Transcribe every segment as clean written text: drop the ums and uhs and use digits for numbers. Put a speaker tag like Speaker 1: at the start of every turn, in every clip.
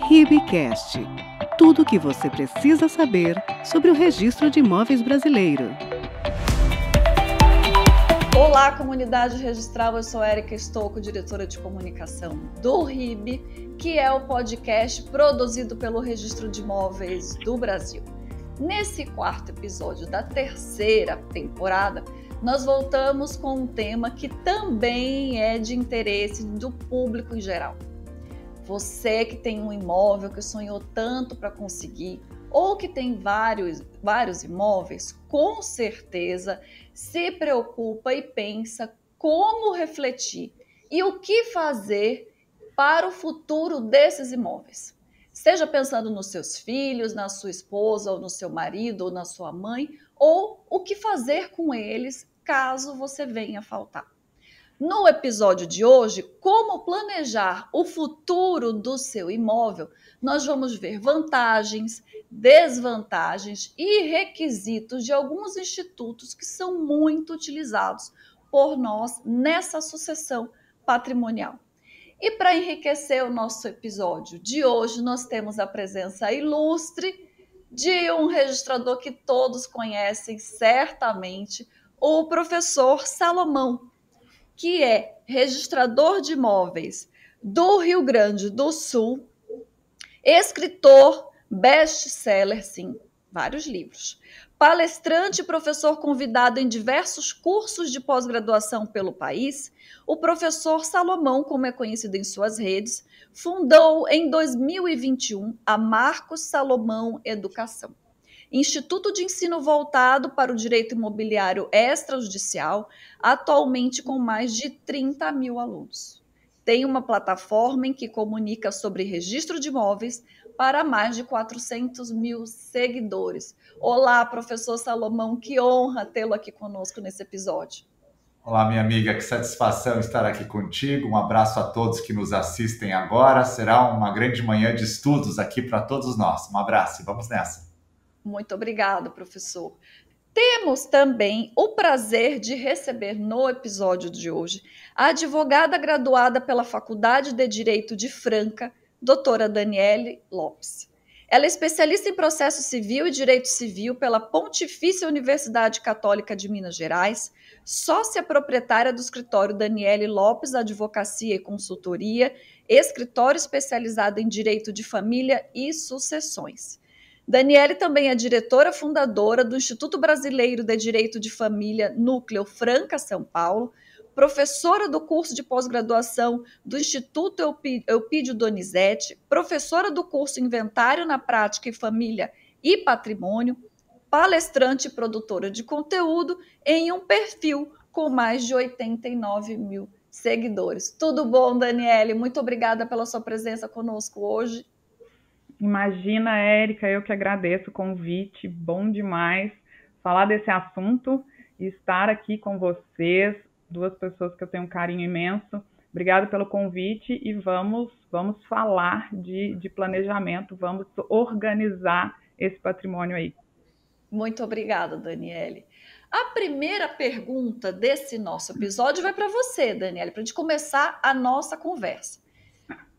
Speaker 1: RIBcast. Tudo o que você precisa saber sobre o Registro de Imóveis Brasileiro.
Speaker 2: Olá, comunidade registral, eu sou Érica Stocco, diretora de comunicação do RIB, que é o podcast produzido pelo Registro de Imóveis do Brasil. Nesse quarto episódio da terceira temporada, nós voltamos com um tema que também é de interesse do público em geral. Você que tem um imóvel que sonhou tanto para conseguir, ou que tem vários imóveis, com certeza se preocupa e pensa como refletir e o que fazer para o futuro desses imóveis. Seja pensando nos seus filhos, na sua esposa, ou no seu marido, ou na sua mãe, ou o que fazer com eles caso você venha a faltar. No episódio de hoje, como planejar o futuro do seu imóvel, nós vamos ver vantagens, desvantagens e requisitos de alguns institutos que são muito utilizados por nós nessa sucessão patrimonial. E para enriquecer o nosso episódio de hoje, nós temos a presença ilustre de um registrador que todos conhecem certamente, o professor Salomão, que é registrador de imóveis do Rio Grande do Sul, escritor, best-seller, sim, vários livros, palestrante e professor convidado em diversos cursos de pós-graduação pelo país. O professor Salomão, como é conhecido em suas redes, fundou em 2021 a Marcos Salomão Educação, Instituto de Ensino voltado para o direito imobiliário extrajudicial, atualmente com mais de 30 mil alunos. Tem uma plataforma em que comunica sobre registro de imóveis para mais de 400 mil seguidores. Olá, professor Salomão, que honra tê-lo aqui conosco nesse episódio.
Speaker 3: Olá, minha amiga, que satisfação estar aqui contigo. Um abraço a todos que nos assistem agora. Será uma grande manhã de estudos aqui para todos nós. Um abraço e vamos nessa.
Speaker 2: Muito obrigada, professor. Temos também o prazer de receber no episódio de hoje a advogada graduada pela Faculdade de Direito de Franca, doutora Daniele Lopes. Ela é especialista em processo civil e direito civil pela Pontifícia Universidade Católica de Minas Gerais, sócia proprietária do escritório Daniele Lopes Advocacia e Consultoria, escritório especializado em direito de família e sucessões. Daniele também é diretora fundadora do Instituto Brasileiro de Direito de Família, Núcleo Franca, São Paulo, professora do curso de pós-graduação do Instituto Eupídio Donizete, professora do curso Inventário na Prática e Família e Patrimônio, palestrante e produtora de conteúdo em um perfil com mais de 89 mil seguidores. Tudo bom, Daniele? Muito obrigada pela sua presença conosco hoje.
Speaker 4: Imagina, Érica, eu que agradeço o convite, bom demais falar desse assunto e estar aqui com vocês, duas pessoas que eu tenho um carinho imenso. Obrigada pelo convite e vamos falar de planejamento, vamos organizar esse patrimônio aí.
Speaker 2: Muito obrigada, Daniele. A primeira pergunta desse nosso episódio vai para você, Daniele, para a gente começar a nossa conversa.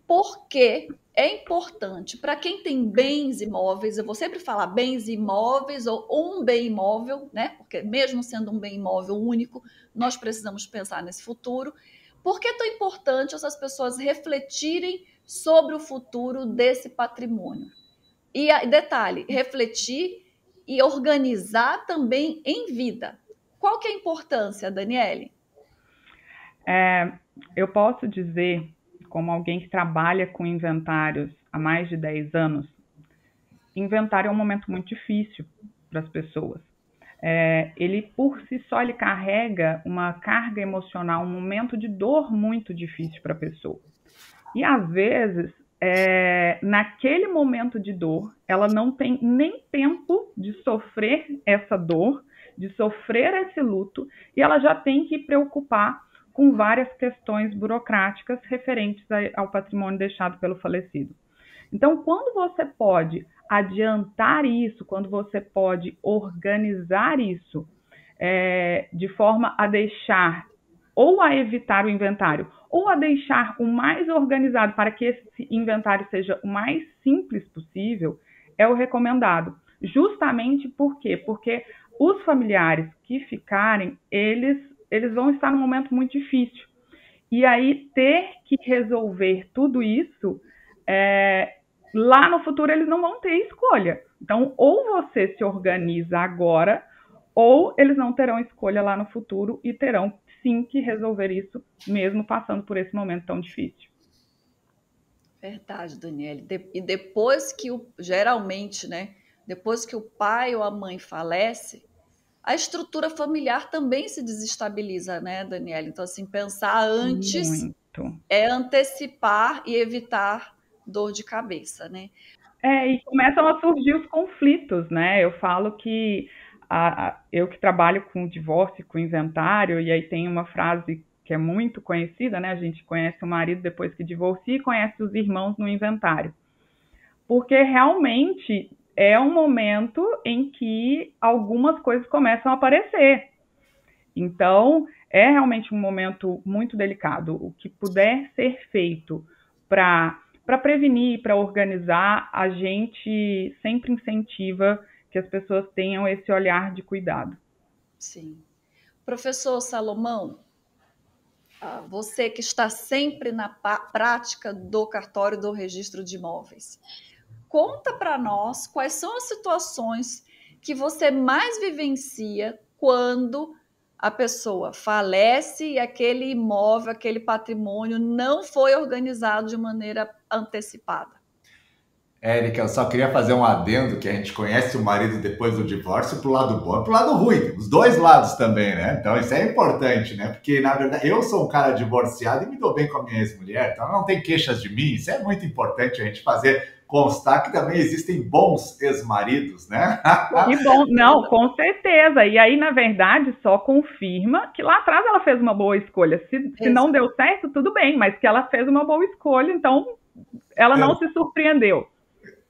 Speaker 2: Por que é importante para quem tem bens imóveis, eu vou sempre falar bens imóveis ou um bem imóvel, né? Porque mesmo sendo um bem imóvel único, nós precisamos pensar nesse futuro. Por que é tão importante essas pessoas refletirem sobre o futuro desse patrimônio? E detalhe, refletir e organizar também em vida. Qual que é a importância, Daniele?
Speaker 4: Eu posso dizer, como alguém que trabalha com inventários há mais de 10 anos, inventário é um momento muito difícil para as pessoas. Ele, por si só, ele carrega uma carga emocional, um momento de dor muito difícil para a pessoa. E, às vezes, naquele momento de dor, ela não tem nem tempo de sofrer essa dor, de sofrer esse luto, e ela já tem que preocupar com várias questões burocráticas referentes ao patrimônio deixado pelo falecido. Então, quando você pode adiantar isso, quando você pode organizar isso de forma a deixar ou a evitar o inventário ou a deixar o mais organizado para que esse inventário seja o mais simples possível, é o recomendado. Justamente por quê? Porque os familiares que ficarem, eles vão estar num momento muito difícil. E aí, ter que resolver tudo isso, lá no futuro eles não vão ter escolha. Então, ou você se organiza agora, ou eles não terão escolha lá no futuro e terão sim que resolver isso, mesmo passando por esse momento tão difícil.
Speaker 2: Verdade, Daniele. E depois que, geralmente, né, depois que o pai ou a mãe falece, a estrutura familiar também se desestabiliza, né, Daniele? Então, assim, pensar antes é antecipar e evitar dor de cabeça, né?
Speaker 4: E começam a surgir os conflitos, né? Eu falo que eu que trabalho com divórcio, com inventário, e aí tem uma frase que é muito conhecida, né? A gente conhece o marido depois que divorcia e conhece os irmãos no inventário. Porque realmente é um momento em que algumas coisas começam a aparecer. Então, é realmente um momento muito delicado. O que puder ser feito para prevenir, para organizar, a gente sempre incentiva que as pessoas tenham esse olhar de cuidado.
Speaker 2: Sim. Professor Salomão, você que está sempre na prática do cartório do registro de imóveis, conta para nós quais são as situações que você mais vivencia quando a pessoa falece e aquele imóvel, aquele patrimônio não foi organizado de maneira antecipada.
Speaker 3: Érica, eu só queria fazer um adendo que a gente conhece o marido depois do divórcio pro lado bom e pro lado ruim, os dois lados também, né? Então isso é importante, né? Porque, na verdade, eu sou um cara divorciado e me dou bem com a minha ex-mulher, então não tem queixas de mim, isso é muito importante a gente fazer constar que também existem bons ex-maridos, né?
Speaker 4: Que bom, não, com certeza. E aí, na verdade, só confirma que lá atrás ela fez uma boa escolha. Se não deu certo, tudo bem, mas que ela fez uma boa escolha, então ela não se surpreendeu.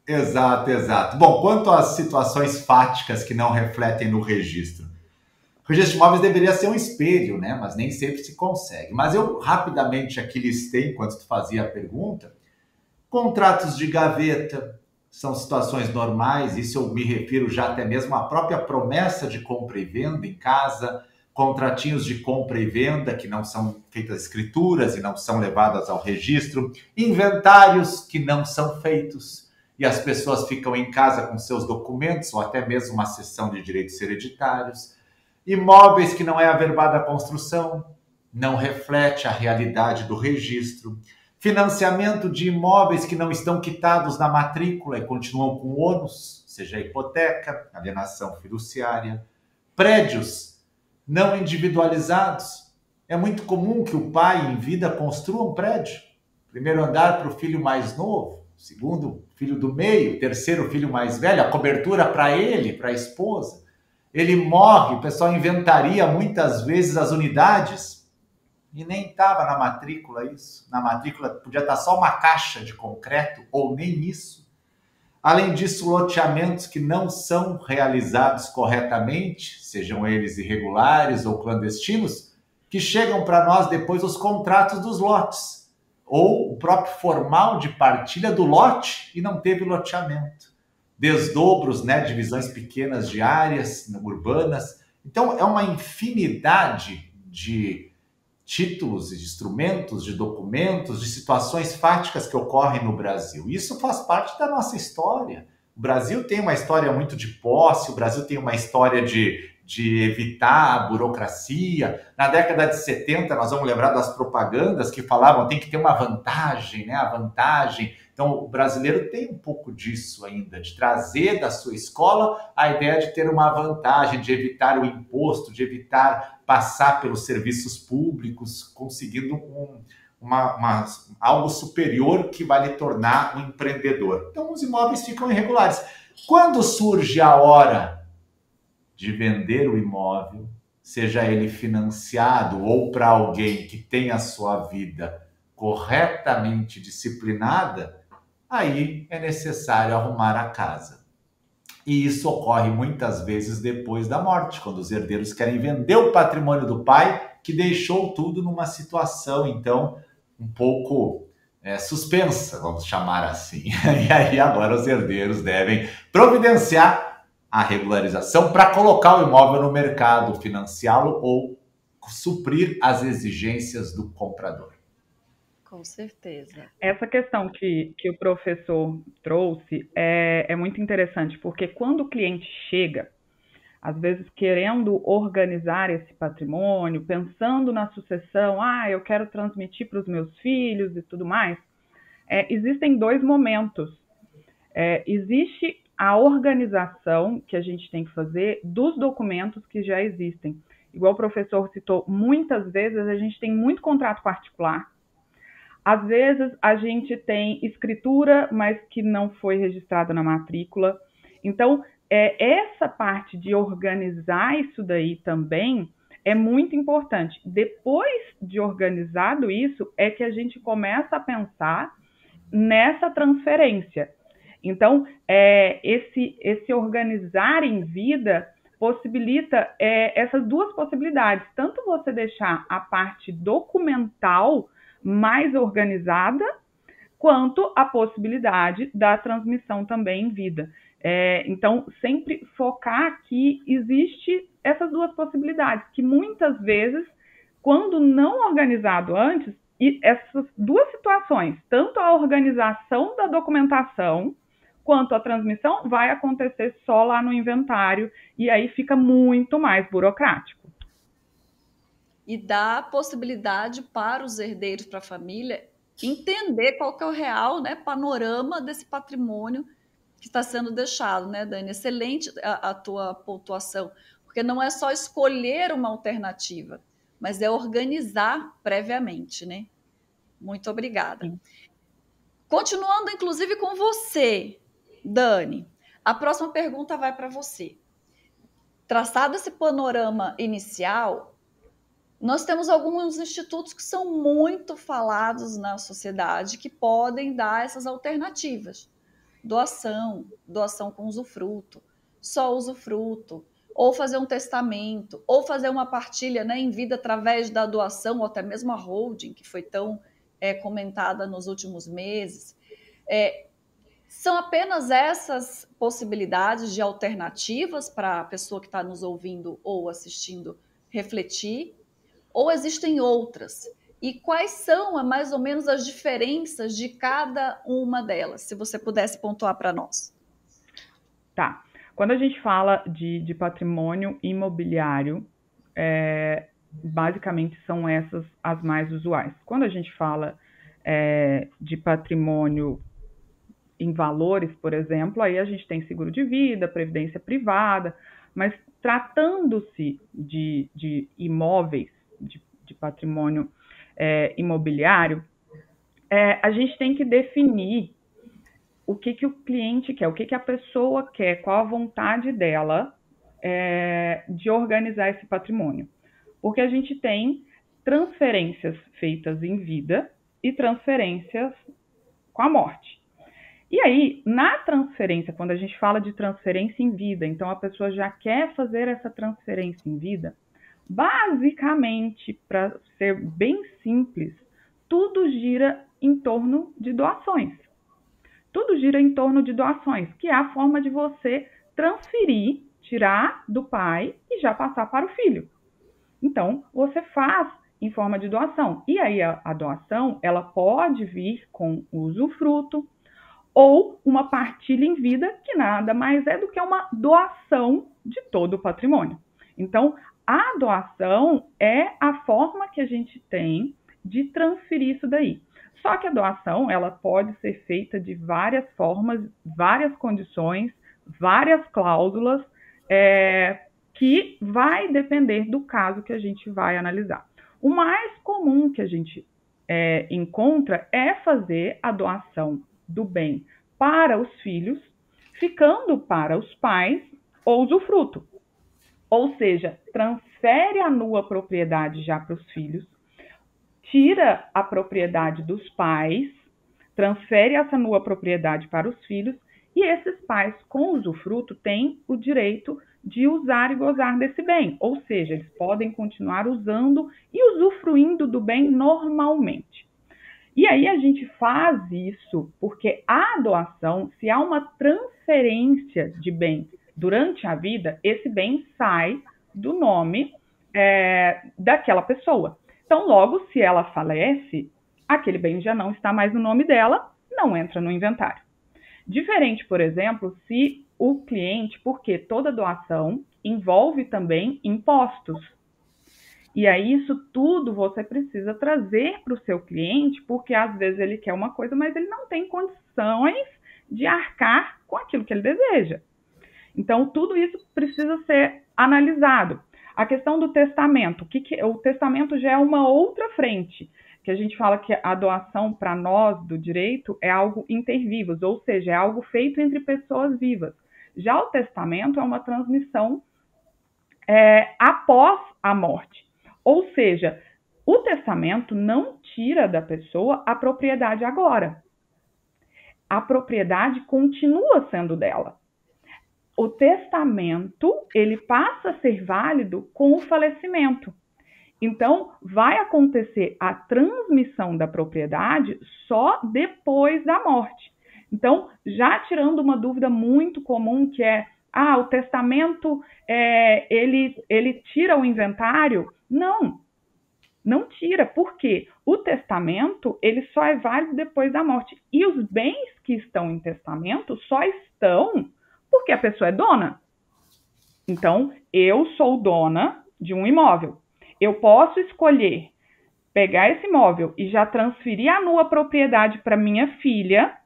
Speaker 3: Exato. Bom, quanto às situações fáticas que não refletem no registro, o registro de imóveis deveria ser um espelho, né? Mas nem sempre se consegue. Mas eu rapidamente aqui listei, enquanto tu fazia a pergunta, contratos de gaveta são situações normais, isso eu me refiro já até mesmo à própria promessa de compra e venda em casa, contratinhos de compra e venda que não são feitas escrituras e não são levadas ao registro, inventários que não são feitos e as pessoas ficam em casa com seus documentos ou até mesmo uma cessão de direitos hereditários, imóveis que não é averbada a construção, não reflete a realidade do registro, financiamento de imóveis que não estão quitados na matrícula e continuam com ônus, seja a hipoteca, alienação fiduciária, prédios não individualizados. É muito comum que o pai em vida construa um prédio, primeiro andar para o filho mais novo, segundo filho do meio, terceiro filho mais velho, a cobertura para ele, para a esposa. Ele morre, o pessoal inventaria muitas vezes as unidades e nem estava na matrícula isso. Na matrícula podia estar só uma caixa de concreto ou nem isso. Além disso, loteamentos que não são realizados corretamente, sejam eles irregulares ou clandestinos, que chegam para nós depois os contratos dos lotes ou o próprio formal de partilha do lote e não teve loteamento. Desdobros, né, divisões pequenas de áreas urbanas. Então, é uma infinidade de títulos, de instrumentos, de documentos, de situações fáticas que ocorrem no Brasil. Isso faz parte da nossa história. O Brasil tem uma história muito de posse, o Brasil tem uma história de evitar a burocracia. Na década de 70, nós vamos lembrar das propagandas que falavam tem que ter uma vantagem, né? A vantagem. Então, o brasileiro tem um pouco disso ainda, de trazer da sua escola a ideia de ter uma vantagem, de evitar o imposto, de evitar passar pelos serviços públicos, conseguindo algo superior que vai lhe tornar um empreendedor. Então, os imóveis ficam irregulares. Quando surge a hora de vender o imóvel, seja ele financiado ou para alguém que tem a sua vida corretamente disciplinada, aí é necessário arrumar a casa. E isso ocorre muitas vezes depois da morte, quando os herdeiros querem vender o patrimônio do pai, que deixou tudo numa situação, então, um pouco suspensa, vamos chamar assim. E aí agora os herdeiros devem providenciar a regularização para colocar o imóvel no mercado, financiá-lo ou suprir as exigências do comprador.
Speaker 2: Com certeza.
Speaker 4: Essa questão que o professor trouxe é muito interessante, porque quando o cliente chega, às vezes querendo organizar esse patrimônio, pensando na sucessão, eu quero transmitir para os meus filhos e tudo mais, existem dois momentos. Existe a organização que a gente tem que fazer dos documentos que já existem. Igual o professor citou, muitas vezes a gente tem muito contrato particular. Às vezes a gente tem escritura, mas que não foi registrada na matrícula. Então, essa parte de organizar isso daí também é muito importante. Depois de organizado isso, é que a gente começa a pensar nessa transferência. Então, esse organizar em vida possibilita essas duas possibilidades. Tanto você deixar a parte documental mais organizada, quanto a possibilidade da transmissão também em vida. Então, sempre focar que existe essas duas possibilidades, que muitas vezes, quando não organizado antes, e essas duas situações, tanto a organização da documentação, quanto a transmissão, vai acontecer só lá no inventário, e aí fica muito mais burocrático.
Speaker 2: E dá possibilidade para os herdeiros, para a família, entender qual que é o real, né, panorama desse patrimônio que está sendo deixado, né, Dani? Excelente a tua pontuação, porque não é só escolher uma alternativa, mas é organizar previamente, né? Muito obrigada. Sim. Continuando, inclusive, com você, Dani, a próxima pergunta vai para você. Traçado esse panorama inicial, nós temos alguns institutos que são muito falados na sociedade que podem dar essas alternativas. Doação com usufruto, só usufruto, ou fazer um testamento, ou fazer uma partilha, né, em vida através da doação, ou até mesmo a holding, que foi tão comentada nos últimos meses. São apenas essas possibilidades de alternativas para a pessoa que está nos ouvindo ou assistindo refletir? Ou existem outras? E quais são, mais ou menos, as diferenças de cada uma delas? Se você pudesse pontuar para nós.
Speaker 4: Tá. Quando a gente fala de patrimônio imobiliário, basicamente são essas as mais usuais. Quando a gente fala de patrimônio em valores, por exemplo, aí a gente tem seguro de vida, previdência privada, mas tratando-se de imóveis, de patrimônio imobiliário, a gente tem que definir o que o cliente quer, o que a pessoa quer, qual a vontade dela de organizar esse patrimônio. Porque a gente tem transferências feitas em vida e transferências com a morte. E aí, na transferência, quando a gente fala de transferência em vida, então a pessoa já quer fazer essa transferência em vida, basicamente, para ser bem simples, tudo gira em torno de doações. Tudo gira em torno de doações, que é a forma de você transferir, tirar do pai e já passar para o filho. Então, você faz em forma de doação. E aí, a doação, ela pode vir com usufruto ou uma partilha em vida, que nada mais é do que uma doação de todo o patrimônio. Então, a doação é a forma que a gente tem de transferir isso daí. Só que a doação, ela pode ser feita de várias formas, várias condições, várias cláusulas, que vai depender do caso que a gente vai analisar. O mais comum que a gente encontra é fazer a doação do bem para os filhos, ficando para os pais ou usufruto. Ou seja, transfere a nua propriedade já para os filhos, tira a propriedade dos pais, transfere essa nua propriedade para os filhos, e esses pais com usufruto têm o direito de usar e gozar desse bem. Ou seja, eles podem continuar usando e usufruindo do bem normalmente. E aí a gente faz isso porque a doação, se há uma transferência de bem durante a vida, esse bem sai do nome daquela pessoa. Então, logo, se ela falece, aquele bem já não está mais no nome dela, não entra no inventário. Diferente, por exemplo, se o cliente, porque toda doação envolve também impostos. E aí isso tudo você precisa trazer para o seu cliente, porque às vezes ele quer uma coisa, mas ele não tem condições de arcar com aquilo que ele deseja. Então, tudo isso precisa ser analisado. A questão do testamento, o testamento já é uma outra frente, que a gente fala que a doação para nós do direito é algo inter vivos, ou seja, é algo feito entre pessoas vivas. Já o testamento é uma transmissão após a morte. Ou seja, o testamento não tira da pessoa a propriedade agora. A propriedade continua sendo dela. O testamento, ele passa a ser válido com o falecimento. Então, vai acontecer a transmissão da propriedade só depois da morte. Então, já tirando uma dúvida muito comum que é, o testamento, ele tira o inventário? Não tira. Por quê? O testamento, ele só é válido depois da morte. E os bens que estão em testamento só estão porque a pessoa é dona. Então, eu sou dona de um imóvel. Eu posso escolher pegar esse imóvel e já transferir a nua propriedade para minha filha,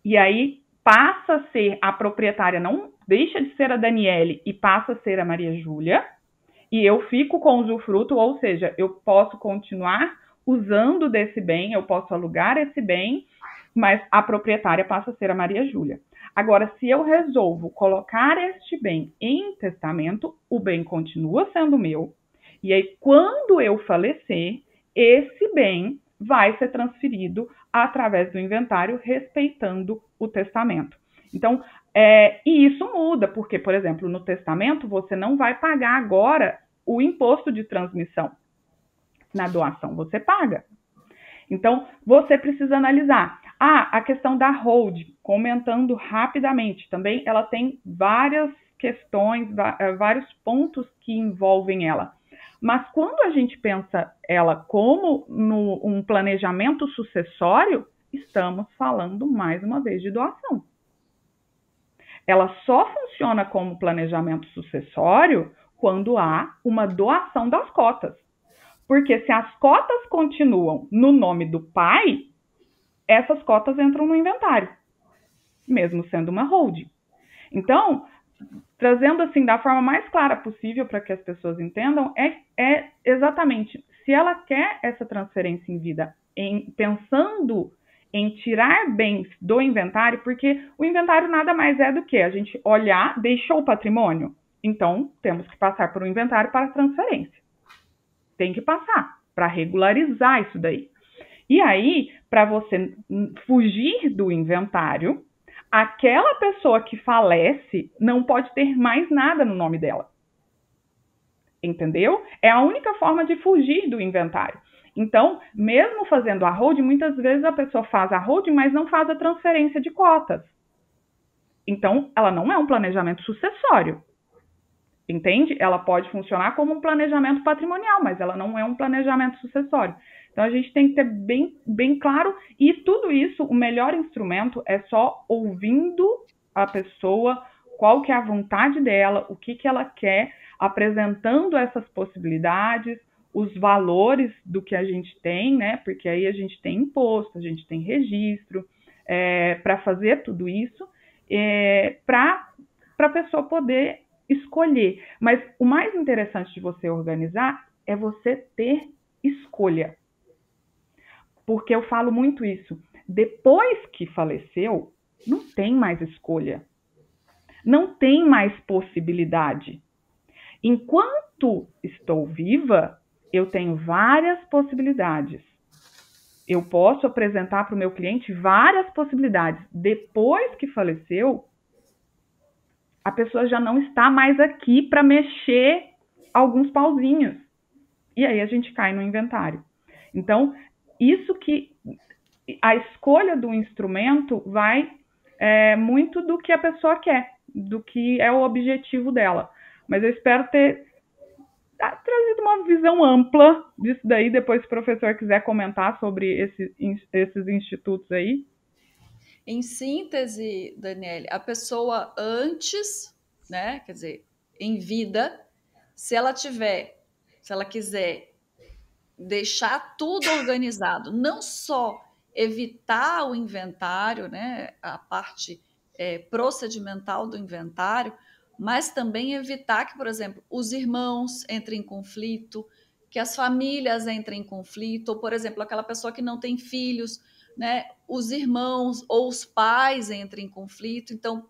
Speaker 4: e aí passa a ser a proprietária, não deixa de ser a Daniele e passa a ser a Maria Júlia, e eu fico com usufruto, ou seja, eu posso continuar usando desse bem, eu posso alugar esse bem, mas a proprietária passa a ser a Maria Júlia. Agora, se eu resolvo colocar este bem em testamento, o bem continua sendo meu, e aí quando eu falecer, esse bem vai ser transferido através do inventário, respeitando o testamento. Então, e isso muda, porque, por exemplo, no testamento, você não vai pagar agora o imposto de transmissão. Na doação, você paga. Então, você precisa analisar. A questão da hold, comentando rapidamente, também ela tem várias questões, vários pontos que envolvem ela. Mas quando a gente pensa ela como um planejamento sucessório, estamos falando mais uma vez de doação. Ela só funciona como planejamento sucessório quando há uma doação das cotas. Porque se as cotas continuam no nome do pai, essas cotas entram no inventário, mesmo sendo uma holding. Então, trazendo assim da forma mais clara possível para que as pessoas entendam, é exatamente, se ela quer essa transferência em vida, pensando em tirar bens do inventário, porque o inventário nada mais é do que a gente olhar, deixou o patrimônio, então temos que passar por um inventário para transferência. Tem que passar para regularizar isso daí. E aí, para você fugir do inventário, aquela pessoa que falece não pode ter mais nada no nome dela. Entendeu? É a única forma de fugir do inventário. Então, mesmo fazendo a holding, muitas vezes a pessoa faz a holding, mas não faz a transferência de cotas. Então, ela não é um planejamento sucessório. Entende? Ela pode funcionar como um planejamento patrimonial, mas ela não é um planejamento sucessório. Então, a gente tem que ter bem claro, e tudo isso, o melhor instrumento é só ouvindo a pessoa, qual que é a vontade dela, o que ela quer, apresentando essas possibilidades, os valores do que a gente tem, né? Porque aí a gente tem imposto, a gente tem registro, para fazer tudo isso, para a pessoa poder escolher. Mas o mais interessante de você organizar é você ter escolha. Porque eu falo muito isso. Depois que faleceu, não tem mais escolha. Não tem mais possibilidade. Enquanto estou viva, eu tenho várias possibilidades. Eu posso apresentar para o meu cliente várias possibilidades. Depois que faleceu, a pessoa já não está mais aqui para mexer alguns pauzinhos. E aí a gente cai no inventário. Então, isso que a escolha do instrumento vai muito do que a pessoa quer, do que é o objetivo dela. Mas eu espero ter trazido uma visão ampla disso daí, depois se o professor quiser comentar sobre esses institutos aí.
Speaker 2: Em síntese, Daniele, a pessoa antes, né, quer dizer, em vida, se ela quiser deixar tudo organizado, não só evitar o inventário, né, a parte procedimental do inventário, mas também evitar que, por exemplo, os irmãos entrem em conflito, que as famílias entrem em conflito, ou, por exemplo, aquela pessoa que não tem filhos, né, os irmãos ou os pais entrem em conflito. Então,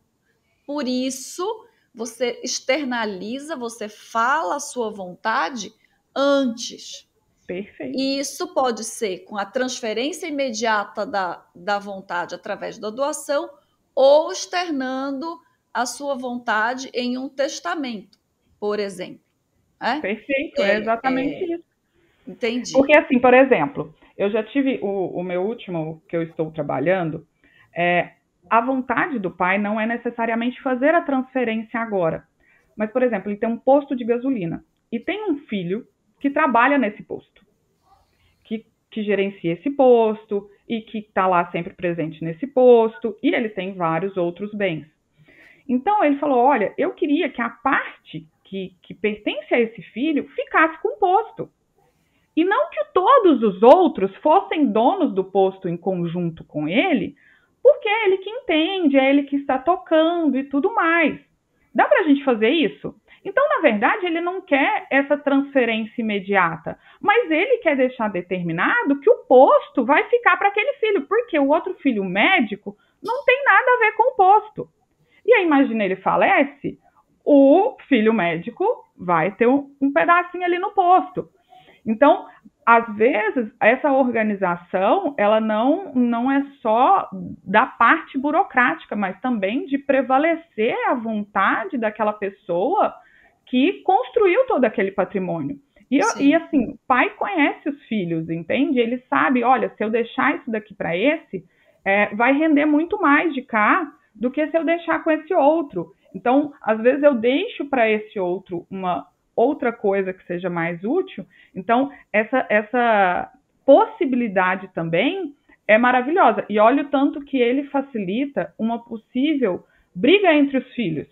Speaker 2: por isso, você externaliza, você fala a sua vontade antes.
Speaker 4: Perfeito.
Speaker 2: E isso pode ser com a transferência imediata da vontade através da doação ou externando a sua vontade em um testamento, por exemplo.
Speaker 4: Perfeito, é exatamente isso.
Speaker 2: Entendi.
Speaker 4: Porque, assim, por exemplo, eu já tive o meu último que eu estou trabalhando, a vontade do pai não é necessariamente fazer a transferência agora. Mas, por exemplo, ele tem um posto de gasolina e tem um filho que trabalha nesse posto, que gerencia esse posto e que está lá sempre presente nesse posto, e ele tem vários outros bens. Então, ele falou, olha, eu queria que a parte que pertence a esse filho ficasse com o posto. E não que todos os outros fossem donos do posto em conjunto com ele, porque é ele que entende, é ele que está tocando e tudo mais. Dá para a gente fazer isso? Então, na verdade, ele não quer essa transferência imediata, mas ele quer deixar determinado que o posto vai ficar para aquele filho, porque o outro filho médico não tem nada a ver com o posto. E aí, imagina, ele falece, o filho médico vai ter um pedacinho ali no posto. Então, às vezes, essa organização, ela não é só da parte burocrática, mas também de prevalecer a vontade daquela pessoa que construiu todo aquele patrimônio. E assim, o pai conhece os filhos, entende? Ele sabe, olha, se eu deixar isso daqui para esse, vai render muito mais de cá do que se eu deixar com esse outro. Então, às vezes eu deixo para esse outro uma outra coisa que seja mais útil. Então, essa possibilidade também é maravilhosa. E olha o tanto que ele facilita uma possível briga entre os filhos.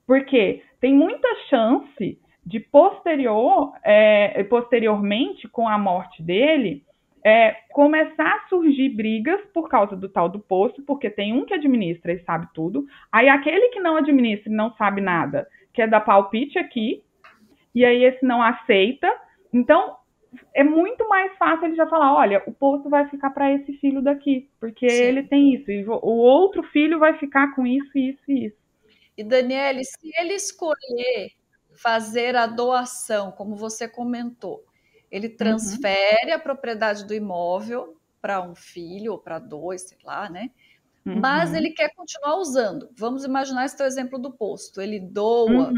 Speaker 4: Porque tem muita chance de posteriormente, com a morte dele, começar a surgir brigas por causa do tal do posto, porque tem um que administra e sabe tudo, aí aquele que não administra e não sabe nada quer dar palpite aqui, e aí esse não aceita. Então, é muito mais fácil ele já falar, olha, o posto vai ficar para esse filho daqui, porque ele tem isso, e o outro filho vai ficar com isso, isso e isso.
Speaker 2: E, Daniele, se ele escolher fazer a doação, como você comentou, ele transfere a propriedade do imóvel para um filho ou para dois, sei lá, né? Mas ele quer continuar usando. Vamos imaginar esse teu exemplo do posto. Ele doa,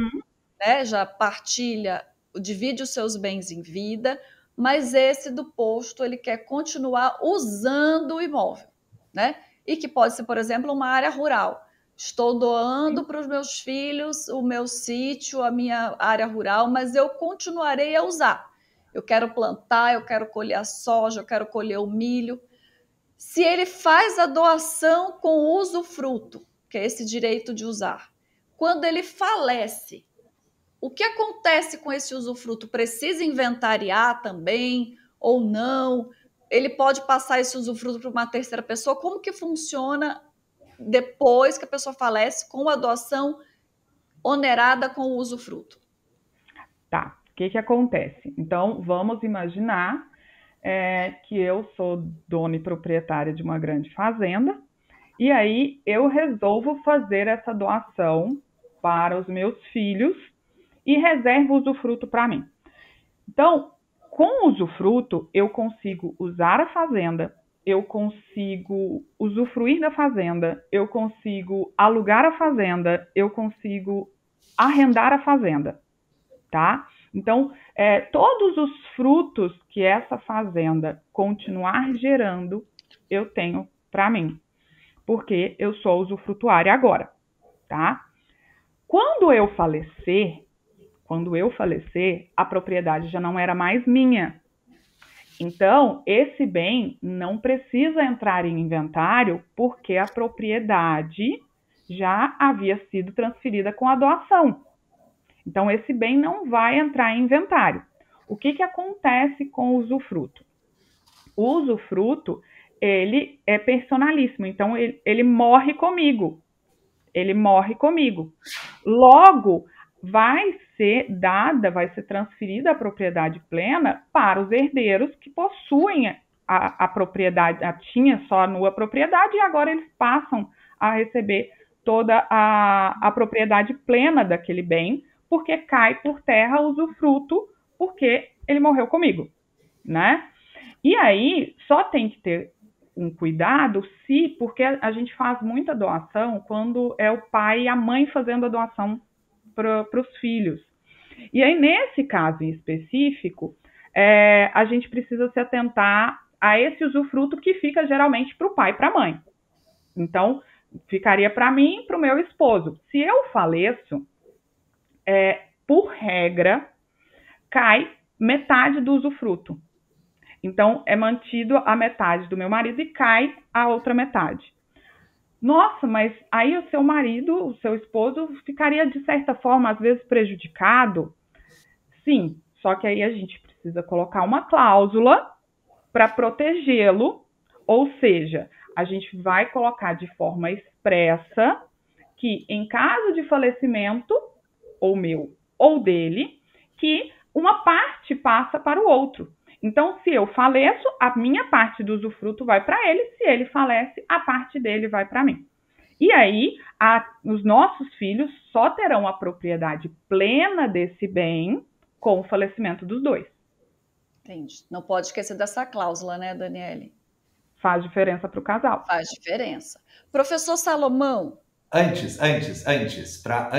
Speaker 2: né, já partilha, divide os seus bens em vida, mas esse do posto ele quer continuar usando o imóvel, né? E que pode ser, por exemplo, uma área rural. Estou doando para os meus filhos o meu sítio, a minha área rural, mas eu continuarei a usar. Eu quero plantar, eu quero colher a soja, eu quero colher o milho. Se ele faz a doação com usufruto, que é esse direito de usar, quando ele falece, o que acontece com esse usufruto? Precisa inventariar também ou não? Ele pode passar esse usufruto para uma terceira pessoa? Como que funciona depois que a pessoa falece com a doação onerada com o usufruto?
Speaker 4: Tá, o que acontece? Então, vamos imaginar que eu sou dona e proprietária de uma grande fazenda, e aí eu resolvo fazer essa doação para os meus filhos e reservo o usufruto para mim. Então, com o usufruto, eu consigo usar a fazenda, eu consigo usufruir da fazenda, eu consigo alugar a fazenda, eu consigo arrendar a fazenda, tá? Então, todos os frutos que essa fazenda continuar gerando, eu tenho para mim, porque eu sou usufrutuária agora, tá? Quando eu falecer, a propriedade já não era mais minha. Então, esse bem não precisa entrar em inventário porque a propriedade já havia sido transferida com a doação. Então, esse bem não vai entrar em inventário. O que acontece com o usufruto? O usufruto, ele é personalíssimo, então ele morre comigo. Logo, vai ser transferida a propriedade plena para os herdeiros que possuem a propriedade, tinha só a propriedade e agora eles passam a receber toda a propriedade plena daquele bem, porque cai por terra o usufruto, porque ele morreu comigo, né? E aí, só tem que ter um cuidado porque a gente faz muita doação quando é o pai e a mãe fazendo a doação para os filhos. E aí, nesse caso em específico, a gente precisa se atentar a esse usufruto que fica geralmente para o pai e para a mãe. Então, ficaria para mim e para o meu esposo. Se eu faleço, por regra, cai metade do usufruto. Então, é mantido a metade do meu marido e cai a outra metade. Nossa, mas aí o seu marido, o seu esposo, ficaria, de certa forma, às vezes prejudicado? Sim, só que aí a gente precisa colocar uma cláusula para protegê-lo, ou seja, a gente vai colocar de forma expressa que, em caso de falecimento, ou meu ou dele, que uma parte passa para o outro. Então, se eu faleço, a minha parte do usufruto vai para ele, se ele falece, a parte dele vai para mim. E aí, os nossos filhos só terão a propriedade plena desse bem com o falecimento dos dois.
Speaker 2: Entendi. Não pode esquecer dessa cláusula, né, Daniele?
Speaker 4: Faz diferença para o casal.
Speaker 2: Faz diferença. Professor Salomão.
Speaker 3: Antes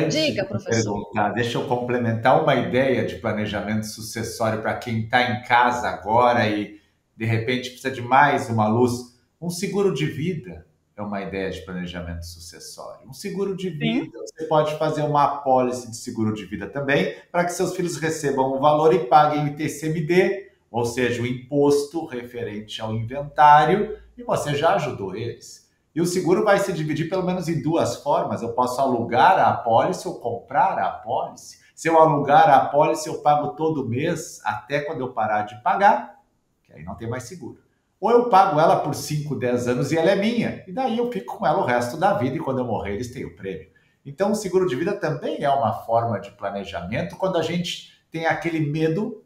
Speaker 2: Diga,
Speaker 3: de
Speaker 2: professor.
Speaker 3: perguntar, deixa eu complementar uma ideia de planejamento sucessório para quem está em casa agora e, de repente, precisa de mais uma luz. Um seguro de vida é uma ideia de planejamento sucessório. Um seguro de vida, você pode fazer uma apólice de seguro de vida também, para que seus filhos recebam um valor e paguem o ITCMD, ou seja, o imposto referente ao inventário, e você já ajudou eles. E o seguro vai se dividir pelo menos em duas formas. Eu posso alugar a apólice ou comprar a apólice. Se eu alugar a apólice, eu pago todo mês até quando eu parar de pagar, que aí não tem mais seguro. Ou eu pago ela por 5, 10 anos e ela é minha. E daí eu fico com ela o resto da vida e quando eu morrer eles têm o prêmio. Então o seguro de vida também é uma forma de planejamento quando a gente tem aquele medo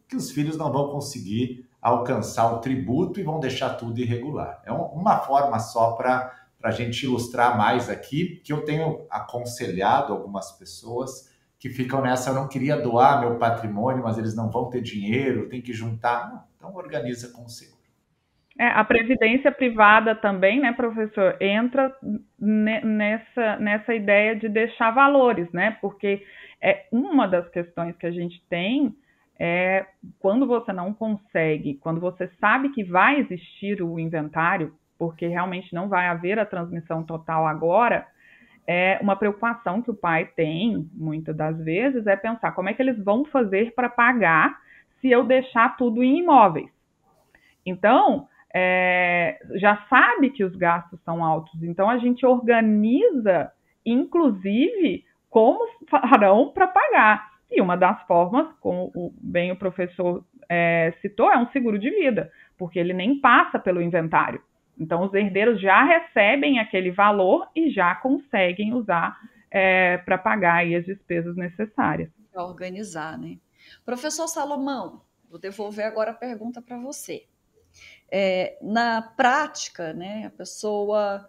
Speaker 3: que os filhos não vão conseguir alcançar o tributo e vão deixar tudo irregular. É uma forma só para a gente ilustrar mais aqui, que eu tenho aconselhado algumas pessoas que ficam nessa, eu não queria doar meu patrimônio, mas eles não vão ter dinheiro, tem que juntar. Não, então organiza com o seguro.
Speaker 4: A previdência privada também, né, professor, entra nessa ideia de deixar valores, né, porque uma das questões que a gente tem quando você não consegue, quando você sabe que vai existir o inventário, porque realmente não vai haver a transmissão total agora, uma preocupação que o pai tem, muitas das vezes, é pensar como é que eles vão fazer para pagar se eu deixar tudo em imóveis. Então, já sabe que os gastos são altos, então a gente organiza, inclusive, como farão para pagar. E uma das formas, como bem o professor citou, é um seguro de vida, porque ele nem passa pelo inventário. Então, os herdeiros já recebem aquele valor e já conseguem usar para pagar aí as despesas necessárias.
Speaker 2: Para organizar, né? Professor Salomão, vou devolver agora a pergunta para você. Na prática, né, a pessoa,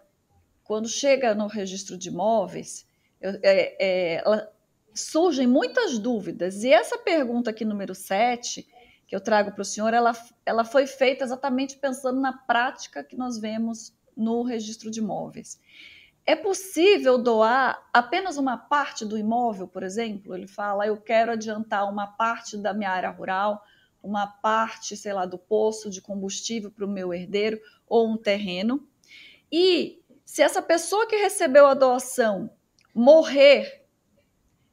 Speaker 2: quando chega no registro de imóveis, ela surgem muitas dúvidas, e essa pergunta aqui, número 7, que eu trago para o senhor, ela foi feita exatamente pensando na prática que nós vemos no registro de imóveis. É possível doar apenas uma parte do imóvel, por exemplo? Ele fala, eu quero adiantar uma parte da minha área rural, uma parte, sei lá, do poço de combustível para o meu herdeiro ou um terreno. E se essa pessoa que recebeu a doação morrer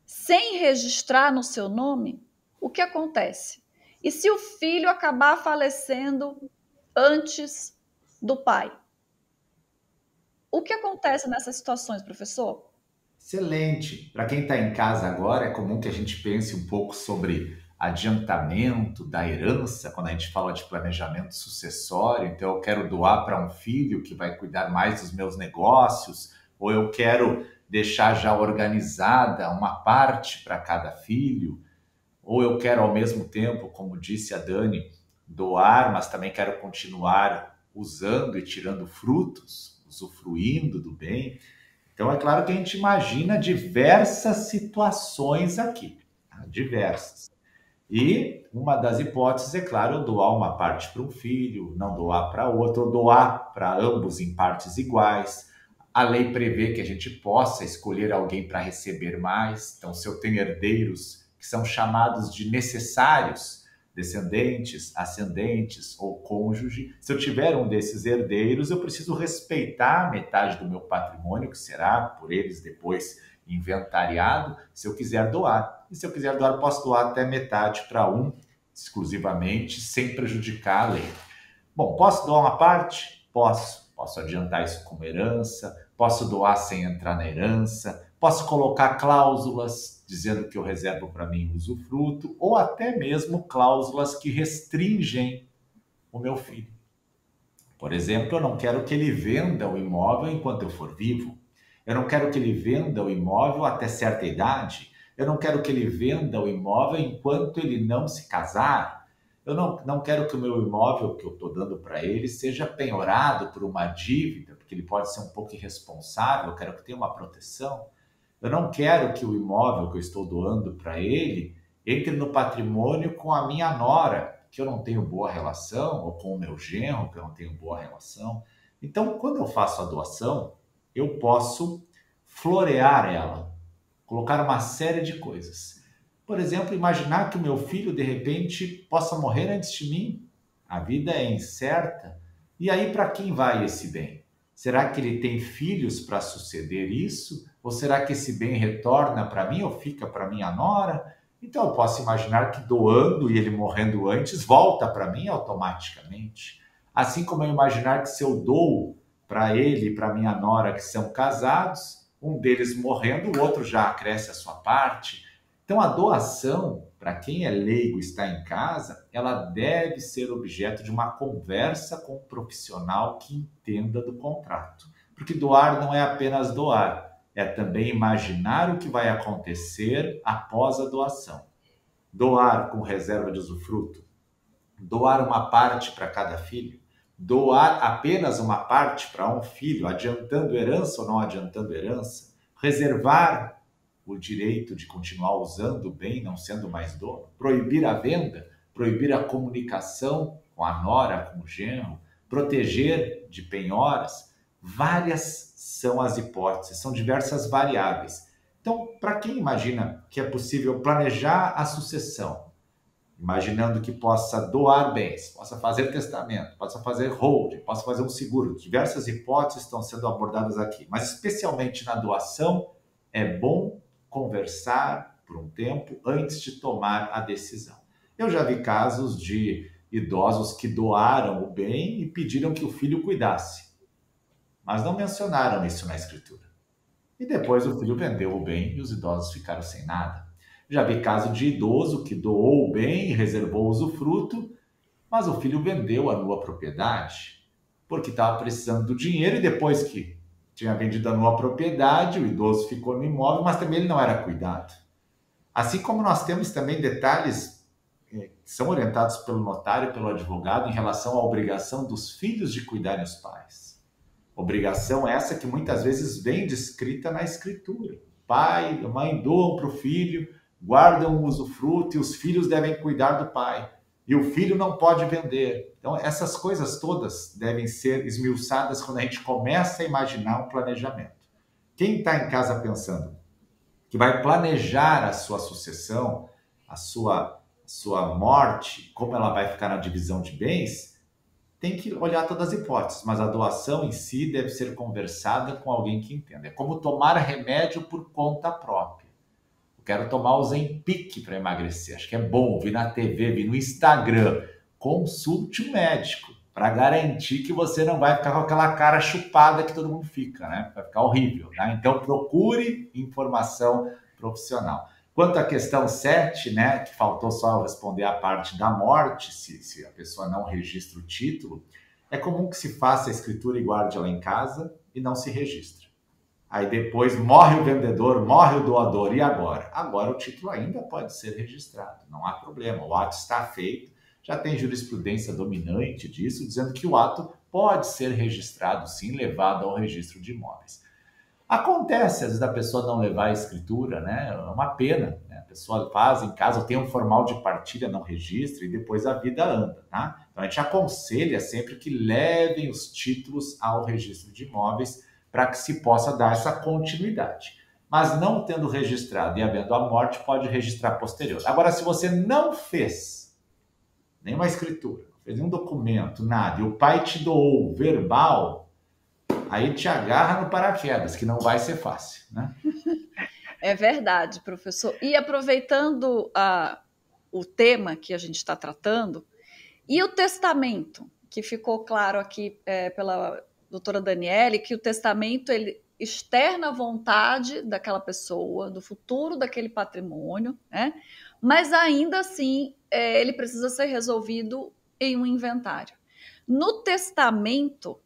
Speaker 2: sem registrar no seu nome, o que acontece? E se o filho acabar falecendo antes do pai? O que acontece nessas situações, professor?
Speaker 3: Excelente. Para quem está em casa agora, é comum que a gente pense um pouco sobre adiantamento da herança, quando a gente fala de planejamento sucessório. Então, eu quero doar para um filho que vai cuidar mais dos meus negócios, ou eu quero deixar já organizada uma parte para cada filho, ou eu quero ao mesmo tempo, como disse a Dani, doar, mas também quero continuar usando e tirando frutos, usufruindo do bem. Então, é claro que a gente imagina diversas situações aqui, tá? Diversas. E uma das hipóteses, é claro, doar uma parte para um filho, não doar para outro, ou doar para ambos em partes iguais. A lei prevê que a gente possa escolher alguém para receber mais. Então, se eu tenho herdeiros que são chamados de necessários, descendentes, ascendentes ou cônjuge, se eu tiver um desses herdeiros, eu preciso respeitar metade do meu patrimônio, que será por eles depois inventariado, se eu quiser doar. E se eu quiser doar, posso doar até metade para um, exclusivamente, sem prejudicar a lei. Bom, posso doar uma parte? Posso. Posso adiantar isso como herança, posso doar sem entrar na herança, posso colocar cláusulas dizendo que eu reservo para mim usufruto, ou até mesmo cláusulas que restringem o meu filho. Por exemplo, eu não quero que ele venda o imóvel enquanto eu for vivo. Eu não quero que ele venda o imóvel até certa idade. Eu não quero que ele venda o imóvel enquanto ele não se casar. Eu não quero que o meu imóvel que eu estou dando para ele seja penhorado por uma dívida, porque ele pode ser um pouco irresponsável. Eu quero que tenha uma proteção. Eu não quero que o imóvel que eu estou doando para ele entre no patrimônio com a minha nora, que eu não tenho boa relação, ou com o meu genro, que eu não tenho boa relação. Então, quando eu faço a doação, eu posso florear ela, colocar uma série de coisas. Por exemplo, imaginar que o meu filho, de repente, possa morrer antes de mim. A vida é incerta. E aí, para quem vai esse bem? Será que ele tem filhos para suceder isso? Ou será que esse bem retorna para mim ou fica para minha nora? Então, eu posso imaginar que doando e ele morrendo antes, volta para mim automaticamente. Assim como eu imaginar que se eu dou para ele e para minha nora que são casados, um deles morrendo, o outro já acresce a sua parte. Então, a doação, para quem é leigo e está em casa, ela deve ser objeto de uma conversa com um profissional que entenda do contrato. Porque doar não é apenas doar, é também imaginar o que vai acontecer após a doação. Doar com reserva de usufruto, doar uma parte para cada filho, doar apenas uma parte para um filho, adiantando herança ou não adiantando herança, reservar o direito de continuar usando o bem, não sendo mais dono, proibir a venda, proibir a comunicação com a nora, com o genro, proteger de penhoras. Várias são as hipóteses, são diversas variáveis. Então, para quem imagina que é possível planejar a sucessão, imaginando que possa doar bens, possa fazer testamento, possa fazer holding, possa fazer um seguro, diversas hipóteses estão sendo abordadas aqui, mas especialmente na doação, é bom conversar por um tempo antes de tomar a decisão. Eu já vi casos de idosos que doaram o bem e pediram que o filho cuidasse, mas não mencionaram isso na escritura. E depois o filho vendeu o bem e os idosos ficaram sem nada. Já vi caso de idoso que doou o bem e reservou o usufruto, mas o filho vendeu a nua propriedade porque estava precisando do dinheiro e depois que tinha vendido a nua propriedade, o idoso ficou no imóvel, mas também ele não era cuidado. Assim como nós temos também detalhes que são orientados pelo notário e pelo advogado em relação à obrigação dos filhos de cuidarem os pais. Obrigação essa que muitas vezes vem descrita na escritura. Pai e mãe doam para o filho, guardam o usufruto e os filhos devem cuidar do pai. E o filho não pode vender. Então, essas coisas todas devem ser esmiuçadas quando a gente começa a imaginar um planejamento. Quem está em casa pensando que vai planejar a sua sucessão, a sua sua morte, como ela vai ficar na divisão de bens, tem que olhar todas as hipóteses, mas a doação em si deve ser conversada com alguém que entenda. É como tomar remédio por conta própria. Eu quero tomar o Ozempic para emagrecer. Acho que é bom, vi na TV, vi no Instagram. Consulte um médico para garantir que você não vai ficar com aquela cara chupada que todo mundo fica, né? Vai ficar horrível, né? Então procure informação profissional. Quanto à questão 7, né, que faltou só eu responder a parte da morte, se a pessoa não registra o título, é comum que se faça a escritura e guarde ela em casa e não se registra. Aí depois morre o vendedor, morre o doador, e agora? Agora o título ainda pode ser registrado, não há problema, o ato está feito, já tem jurisprudência dominante disso, dizendo que o ato pode ser registrado sim, levado ao registro de imóveis. Acontece, às vezes, da pessoa não levar a escritura, né? É uma pena, né? A pessoa faz em casa, tem um formal de partilha, não registra, e depois a vida anda, tá? Então a gente aconselha sempre que levem os títulos ao registro de imóveis para que se possa dar essa continuidade. Mas não tendo registrado e havendo a morte, pode registrar posterior. Agora, se você não fez nenhuma escritura, não fez nenhum documento, nada, e o pai te doou verbal, aí te agarra no paraquedas, que não vai ser fácil, né?
Speaker 2: É verdade, professor. E aproveitando o tema que a gente está tratando, e o testamento, que ficou claro aqui pela doutora Daniele, que o testamento ele externa a vontade daquela pessoa, do futuro daquele patrimônio, né? Mas ainda assim ele precisa ser resolvido em um inventário. No testamento,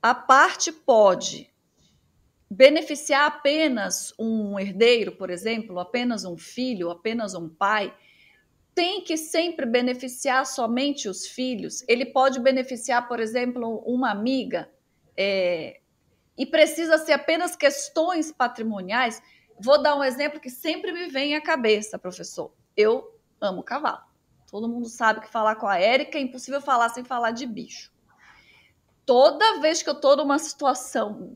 Speaker 2: a parte pode beneficiar apenas um herdeiro, por exemplo, apenas um filho, apenas um pai. Tem que sempre beneficiar somente os filhos. Ele pode beneficiar, por exemplo, uma amiga, e precisa ser apenas questões patrimoniais. Vou dar um exemplo que sempre me vem à cabeça, professor. Eu amo cavalo. Todo mundo sabe que falar com a Érica é impossível falar sem falar de bicho. Toda vez que eu estou numa situação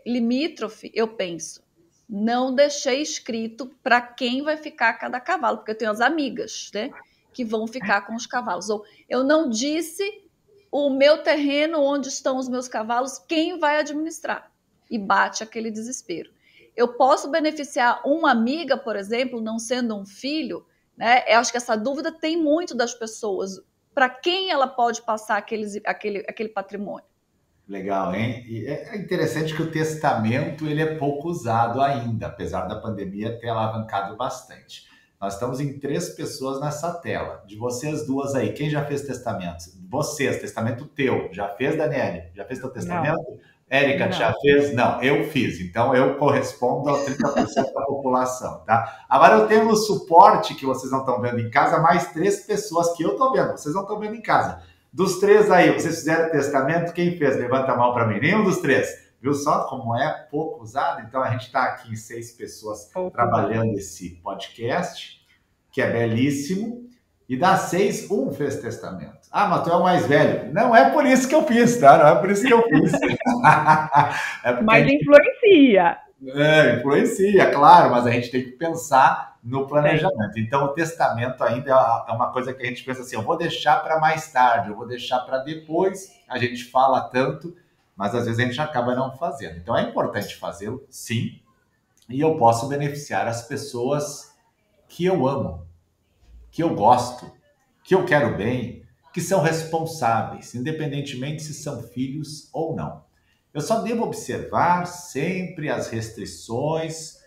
Speaker 2: limítrofe, eu penso, não deixei escrito para quem vai ficar cada cavalo, porque eu tenho as amigas, né, que vão ficar com os cavalos. Ou eu não disse o meu terreno, onde estão os meus cavalos, quem vai administrar. E bate aquele desespero. Eu posso beneficiar uma amiga, por exemplo, não sendo um filho, né? Eu acho que essa dúvida tem muito das pessoas. Para quem ela pode passar aquele patrimônio?
Speaker 3: Legal, hein? E é interessante que o testamento ele é pouco usado ainda, apesar da pandemia ter alavancado bastante. Nós estamos em 3 pessoas nessa tela. De vocês duas aí, quem já fez testamento? Vocês, testamento teu. Já fez, Daniele? Já fez teu testamento? Não. Érica, já fez? Não, eu fiz. Então, eu correspondo a 30% da população, tá? Agora, eu tenho o suporte que vocês não estão vendo em casa, mais 3 pessoas que eu estou vendo. Vocês não estão vendo em casa. Dos 3 aí, vocês fizeram testamento? Quem fez? Levanta a mão para mim. Nenhum dos 3. Viu só como é pouco usado? Então, a gente está aqui em 6 pessoas trabalhando esse podcast, que é belíssimo. E das 6, 1 fez testamento. Ah, mas tu é o mais velho. Não é por isso que eu fiz, tá? Não é por isso que eu fiz.
Speaker 4: Mas influencia.
Speaker 3: Influencia, claro, mas a gente tem que pensar no planejamento. Então, o testamento ainda é uma coisa que a gente pensa assim, eu vou deixar para mais tarde, eu vou deixar para depois. A gente fala tanto, mas às vezes a gente acaba não fazendo. Então, é importante fazê-lo, sim. E eu posso beneficiar as pessoas que eu amo, que eu gosto, que eu quero bem, que são responsáveis, independentemente se são filhos ou não. Eu só devo observar sempre as restrições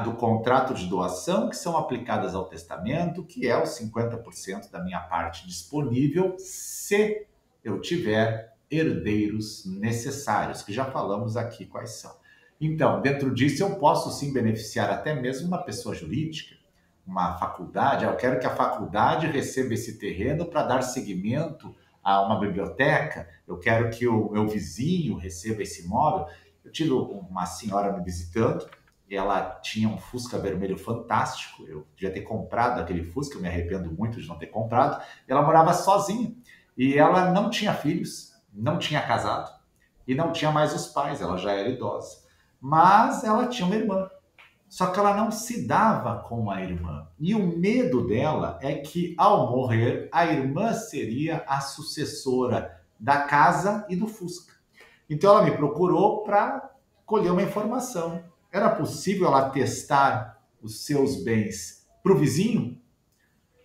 Speaker 3: do contrato de doação que são aplicadas ao testamento, que é os 50% da minha parte disponível, se eu tiver herdeiros necessários, que já falamos aqui quais são. Então, dentro disso, eu posso sim beneficiar até mesmo uma pessoa jurídica, uma faculdade. Eu quero que a faculdade receba esse terreno para dar seguimento a uma biblioteca. Eu quero que o meu vizinho receba esse imóvel. Eu tive uma senhora me visitando e ela tinha um Fusca vermelho fantástico. Eu devia ter comprado aquele Fusca, eu me arrependo muito de não ter comprado. Ela morava sozinha e ela não tinha filhos, não tinha casado e não tinha mais os pais, ela já era idosa. Mas ela tinha uma irmã. Só que ela não se dava com a irmã. E o medo dela é que, ao morrer, a irmã seria a sucessora da casa e do Fusca. Então ela me procurou para colher uma informação. Era possível ela testar os seus bens para o vizinho?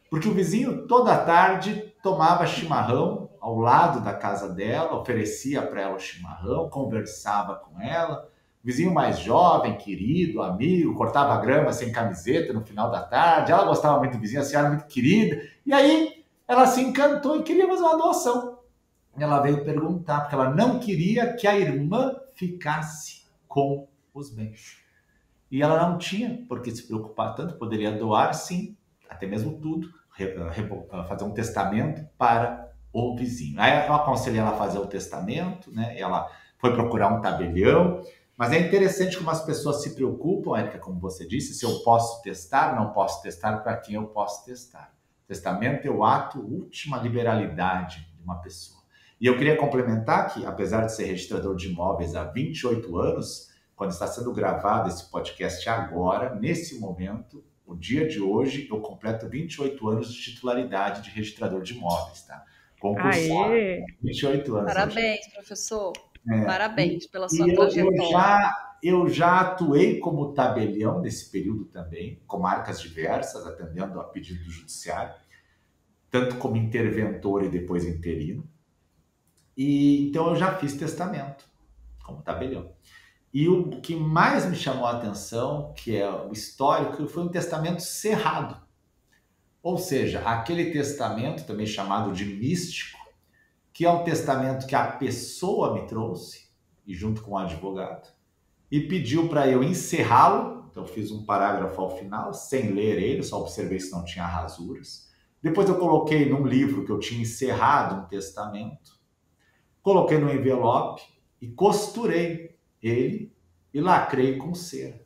Speaker 3: Porque o vizinho toda tarde tomava chimarrão ao lado da casa dela, oferecia para ela o chimarrão, conversava com ela. Vizinho mais jovem, querido, amigo, cortava grama sem camiseta no final da tarde. Ela gostava muito do vizinho, a senhora muito querida. E aí ela se encantou e queria fazer uma doação. Ela veio perguntar, porque ela não queria que a irmã ficasse com os bens. E ela não tinha por que se preocupar tanto, poderia doar sim, até mesmo tudo, fazer um testamento para o vizinho. Aí eu aconselhei ela a fazer o testamento, né? Ela foi procurar um tabelião, mas é interessante como as pessoas se preocupam, Érica, como você disse, se eu posso testar, não posso testar, para quem eu posso testar. O testamento é o ato última liberalidade de uma pessoa. E eu queria complementar que, apesar de ser registrador de imóveis há 28 anos, quando está sendo gravado esse podcast agora, nesse momento, o dia de hoje, eu completo 28 anos de titularidade de registrador de imóveis, tá? Concursado, 28 anos.
Speaker 2: Parabéns, professor. Parabéns pela sua
Speaker 3: eu
Speaker 2: trajetória.
Speaker 3: Eu já atuei como tabelião nesse período também, com marcas diversas, atendendo a pedido do judiciário, tanto como interventor e depois interino. E então eu já fiz testamento como tabelião. E o que mais me chamou a atenção, que é o histórico, foi um testamento cerrado. Ou seja, aquele testamento, também chamado de místico, que é um testamento que a pessoa me trouxe, e junto com o advogado, e pediu para eu encerrá-lo. Então eu fiz um parágrafo ao final, sem ler ele, só observei se não tinha rasuras. Depois eu coloquei num livro que eu tinha encerrado um testamento, coloquei no envelope e costurei ele e lacrei com cera.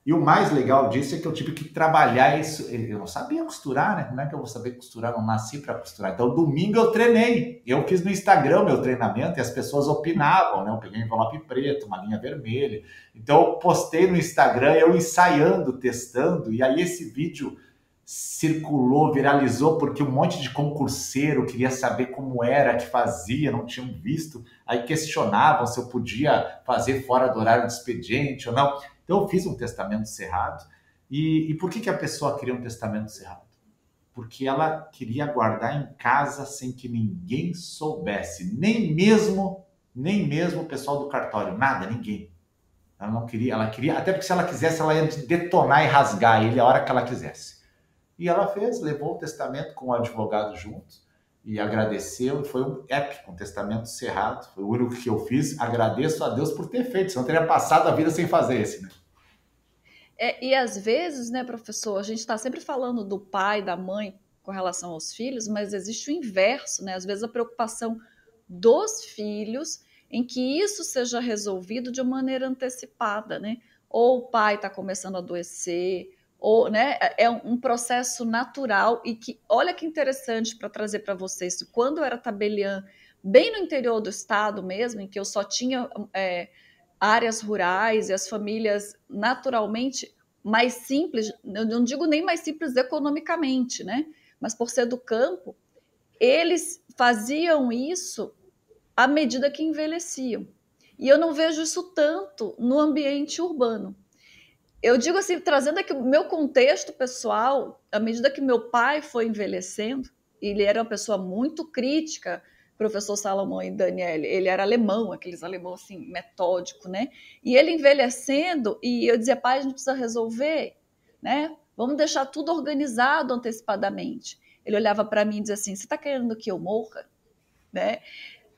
Speaker 3: E o mais legal disso é que eu tive que trabalhar isso. Eu não sabia costurar, né? Como é que eu vou saber costurar? Não nasci para costurar. Então, domingo eu treinei. Eu fiz no Instagram meu treinamento e as pessoas opinavam, né? Eu peguei um envelope preto, uma linha vermelha. Então, eu postei no Instagram, eu ensaiando, testando. E aí esse vídeo circulou, viralizou, porque um monte de concurseiro queria saber como era que fazia, não tinham visto. Aí questionavam se eu podia fazer fora do horário de expediente ou não. Então eu fiz um testamento cerrado. E por que a pessoa queria um testamento cerrado? Porque ela queria guardar em casa sem que ninguém soubesse, nem mesmo o pessoal do cartório, nada, ninguém. Ela não queria, ela queria, até porque se ela quisesse, ela ia detonar e rasgar ele a hora que ela quisesse. E ela fez, levou o testamento com o advogado junto e agradeceu. E foi um épico, um testamento cerrado. Foi o único que eu fiz. Agradeço a Deus por ter feito, senão eu teria passado a vida sem fazer esse, né?
Speaker 2: E às vezes, né, professor, a gente está sempre falando do pai, da mãe com relação aos filhos, mas existe o inverso, né? Às vezes a preocupação dos filhos em que isso seja resolvido de uma maneira antecipada, né? Ou o pai está começando a adoecer, ou, né, é um processo natural e que, olha que interessante para trazer para vocês, quando eu era tabeliã, bem no interior do estado mesmo, em que eu só tinha áreas rurais e as famílias naturalmente mais simples, eu não digo nem mais simples economicamente, né, mas por ser do campo, eles faziam isso à medida que envelheciam. E eu não vejo isso tanto no ambiente urbano. Eu digo assim, trazendo aqui o meu contexto pessoal, à medida que meu pai foi envelhecendo, ele era uma pessoa muito crítica, professor Salomão e Daniele, ele era alemão, aqueles alemão assim, metódico, né? E ele envelhecendo, e eu dizia, pai, a gente precisa resolver, né? Vamos deixar tudo organizado antecipadamente. Ele olhava para mim e dizia assim, você está querendo que eu morra? Né?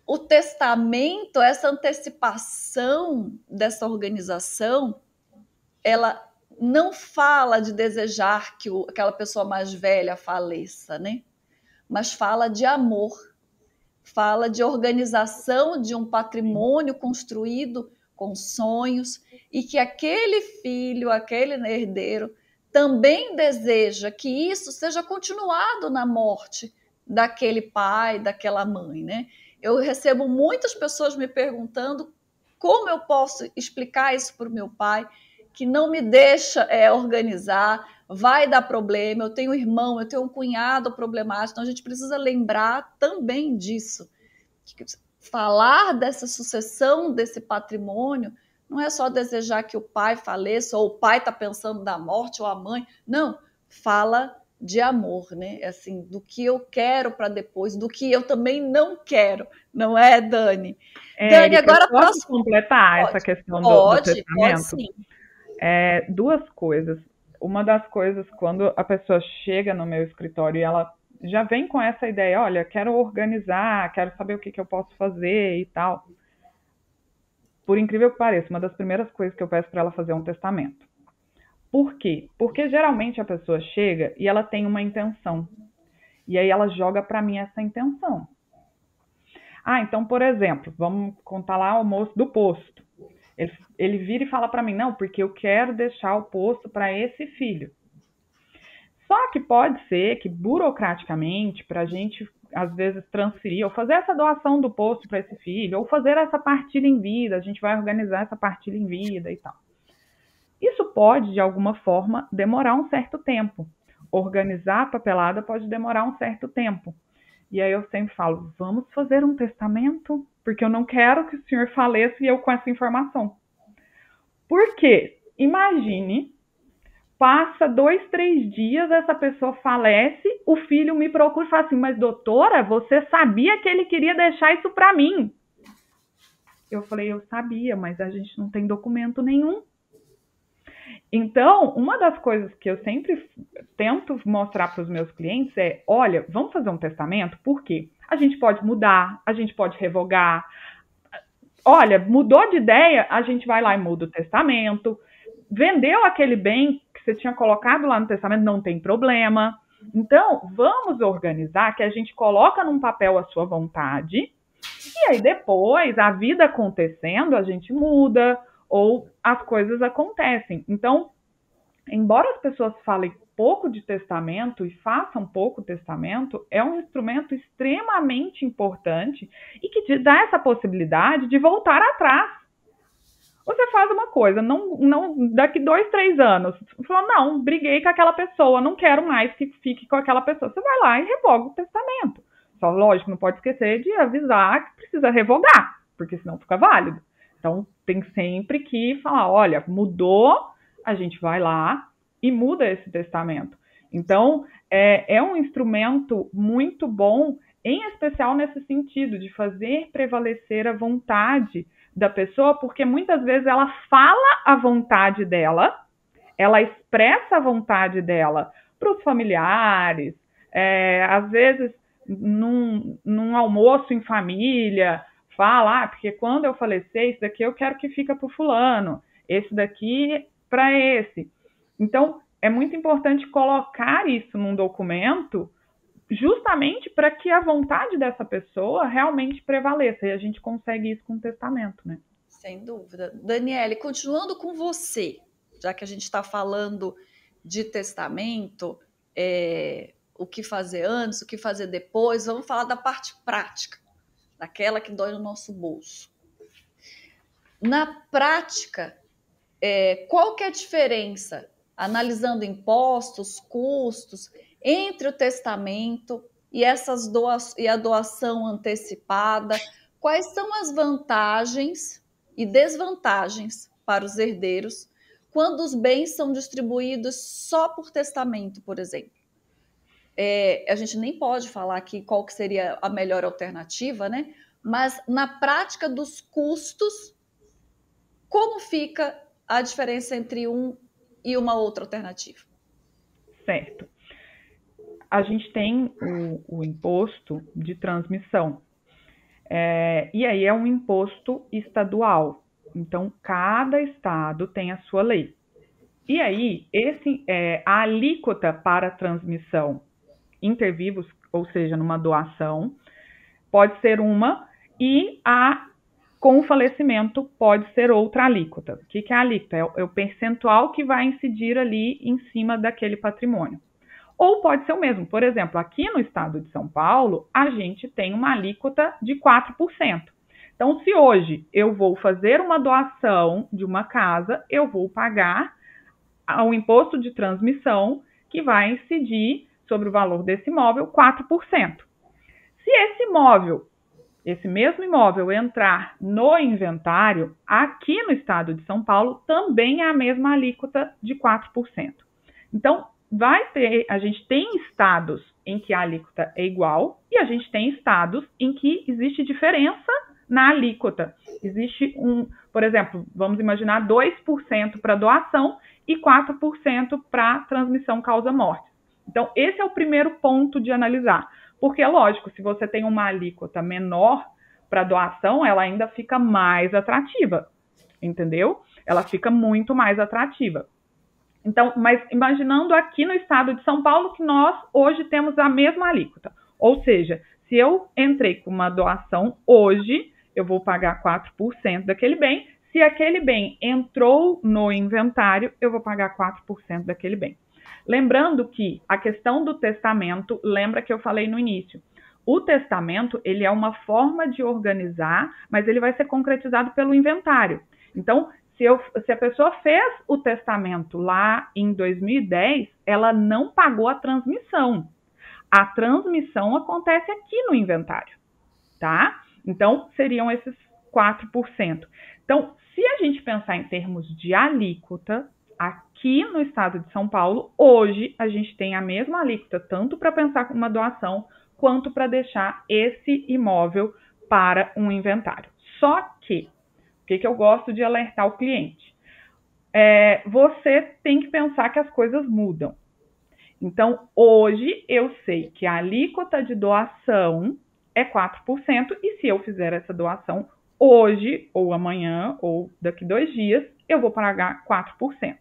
Speaker 2: O testamento, essa antecipação dessa organização, ela não fala de desejar que aquela pessoa mais velha faleça, né? Mas fala de amor, fala de organização de um patrimônio construído com sonhos e que aquele filho, aquele herdeiro também deseja que isso seja continuado na morte daquele pai, daquela mãe, né? Eu recebo muitas pessoas me perguntando como eu posso explicar isso para o meu pai, que não me deixa organizar, vai dar problema, eu tenho um irmão, eu tenho um cunhado problemático, então a gente precisa lembrar também disso. Falar dessa sucessão, desse patrimônio, não é só desejar que o pai faleça, ou o pai está pensando na morte, ou a mãe. Não, fala de amor, né? Assim, do que eu quero para depois, do que eu também não quero, não é, Dani? Dani, agora
Speaker 4: posso completar essa questão do testamento?
Speaker 2: Pode sim.
Speaker 4: Duas coisas. Uma das coisas, quando a pessoa chega no meu escritório e ela já vem com essa ideia, olha, quero organizar, quero saber o que eu posso fazer e tal. Por incrível que pareça, uma das primeiras coisas que eu peço para ela fazer é um testamento. Por quê? Porque geralmente a pessoa chega e ela tem uma intenção. E aí ela joga para mim essa intenção. Então, por exemplo, vamos contar lá o moço do posto. Ele vira e fala para mim, não, porque eu quero deixar o posto para esse filho. Só que pode ser que, burocraticamente, para a gente, às vezes, transferir, ou fazer essa doação do posto para esse filho, ou fazer essa partilha em vida, a gente vai organizar essa partilha em vida e tal. Isso pode, de alguma forma, demorar um certo tempo. Organizar a papelada pode demorar um certo tempo. E aí eu sempre falo, vamos fazer um testamento? Porque eu não quero que o senhor faleça e eu com essa informação. Por quê? Imagine, passa 2, 3 dias, essa pessoa falece, o filho me procura e fala assim, mas doutora, você sabia que ele queria deixar isso para mim? Eu falei, eu sabia, mas a gente não tem documento nenhum. Então, uma das coisas que eu sempre tento mostrar para os meus clientes é, olha, vamos fazer um testamento? Por quê? A gente pode mudar, a gente pode revogar. Olha, mudou de ideia, a gente vai lá e muda o testamento. Vendeu aquele bem que você tinha colocado lá no testamento, não tem problema. Então, vamos organizar que a gente coloca num papel a sua vontade e aí depois, a vida acontecendo, a gente muda ou as coisas acontecem. Então, embora as pessoas falem pouco de testamento e façam pouco testamento, é um instrumento extremamente importante e que te dá essa possibilidade de voltar atrás. Você faz uma coisa, não daqui 2, 3 anos, falou, não, briguei com aquela pessoa, não quero mais que fique com aquela pessoa. Você vai lá e revoga o testamento. Só, lógico, não pode esquecer de avisar que precisa revogar, porque senão fica válido. Então, tem sempre que falar, olha, mudou, a gente vai lá e muda esse testamento. Então, é um instrumento muito bom, em especial nesse sentido, de fazer prevalecer a vontade da pessoa, porque muitas vezes ela fala a vontade dela, ela expressa a vontade dela para os familiares, às vezes num almoço em família, fala, porque quando eu falecer, esse daqui eu quero que fica para o fulano, esse daqui para esse. Então, é muito importante colocar isso num documento, justamente para que a vontade dessa pessoa realmente prevaleça. E a gente consegue isso com o testamento, né?
Speaker 2: Sem dúvida. Daniele, continuando com você, já que a gente está falando de testamento, o que fazer antes, o que fazer depois, vamos falar da parte prática, daquela que dói no nosso bolso. Na prática, qual que é a diferença, analisando impostos, custos, entre o testamento e a doação antecipada? Quais são as vantagens e desvantagens para os herdeiros quando os bens são distribuídos só por testamento, por exemplo? A gente nem pode falar aqui qual que seria a melhor alternativa, né? Mas na prática dos custos, como fica a diferença entre um e uma outra alternativa?
Speaker 4: Certo. A gente tem o imposto de transmissão. E aí é um imposto estadual. Então, cada estado tem a sua lei. E aí, a alíquota para transmissão inter vivos, ou seja, numa doação, pode ser uma, e com o falecimento pode ser outra alíquota. O que é a alíquota? É o percentual que vai incidir ali em cima daquele patrimônio. Ou pode ser o mesmo. Por exemplo, aqui no estado de São Paulo, a gente tem uma alíquota de 4%. Então, se hoje eu vou fazer uma doação de uma casa, eu vou pagar o imposto de transmissão, que vai incidir sobre o valor desse imóvel 4%. Se esse mesmo imóvel entrar no inventário, aqui no estado de São Paulo, também é a mesma alíquota de 4%. Então, a gente tem estados em que a alíquota é igual e a gente tem estados em que existe diferença na alíquota. Existe por exemplo, vamos imaginar 2% para doação e 4% para transmissão causa-morte. Então, esse é o primeiro ponto de analisar. Porque, lógico, se você tem uma alíquota menor para doação, ela ainda fica mais atrativa, entendeu? Ela fica muito mais atrativa. Então, mas imaginando aqui no estado de São Paulo que nós hoje temos a mesma alíquota. Ou seja, se eu entrei com uma doação hoje, eu vou pagar 4% daquele bem. Se aquele bem entrou no inventário, eu vou pagar 4% daquele bem. Lembrando que a questão do testamento, lembra que eu falei no início, o testamento, ele é uma forma de organizar, mas ele vai ser concretizado pelo inventário. Então, se a pessoa fez o testamento lá em 2010, ela não pagou a transmissão. A transmissão acontece aqui no inventário, tá? Então, seriam esses 4%. Então, se a gente pensar em termos de alíquota, aqui no estado de São Paulo, hoje a gente tem a mesma alíquota, tanto para pensar com uma doação, quanto para deixar esse imóvel para um inventário. Só que, o que eu gosto de alertar o cliente? Você tem que pensar que as coisas mudam. Então, hoje eu sei que a alíquota de doação é 4%, e se eu fizer essa doação hoje, ou amanhã, ou daqui 2 dias, eu vou pagar 4%.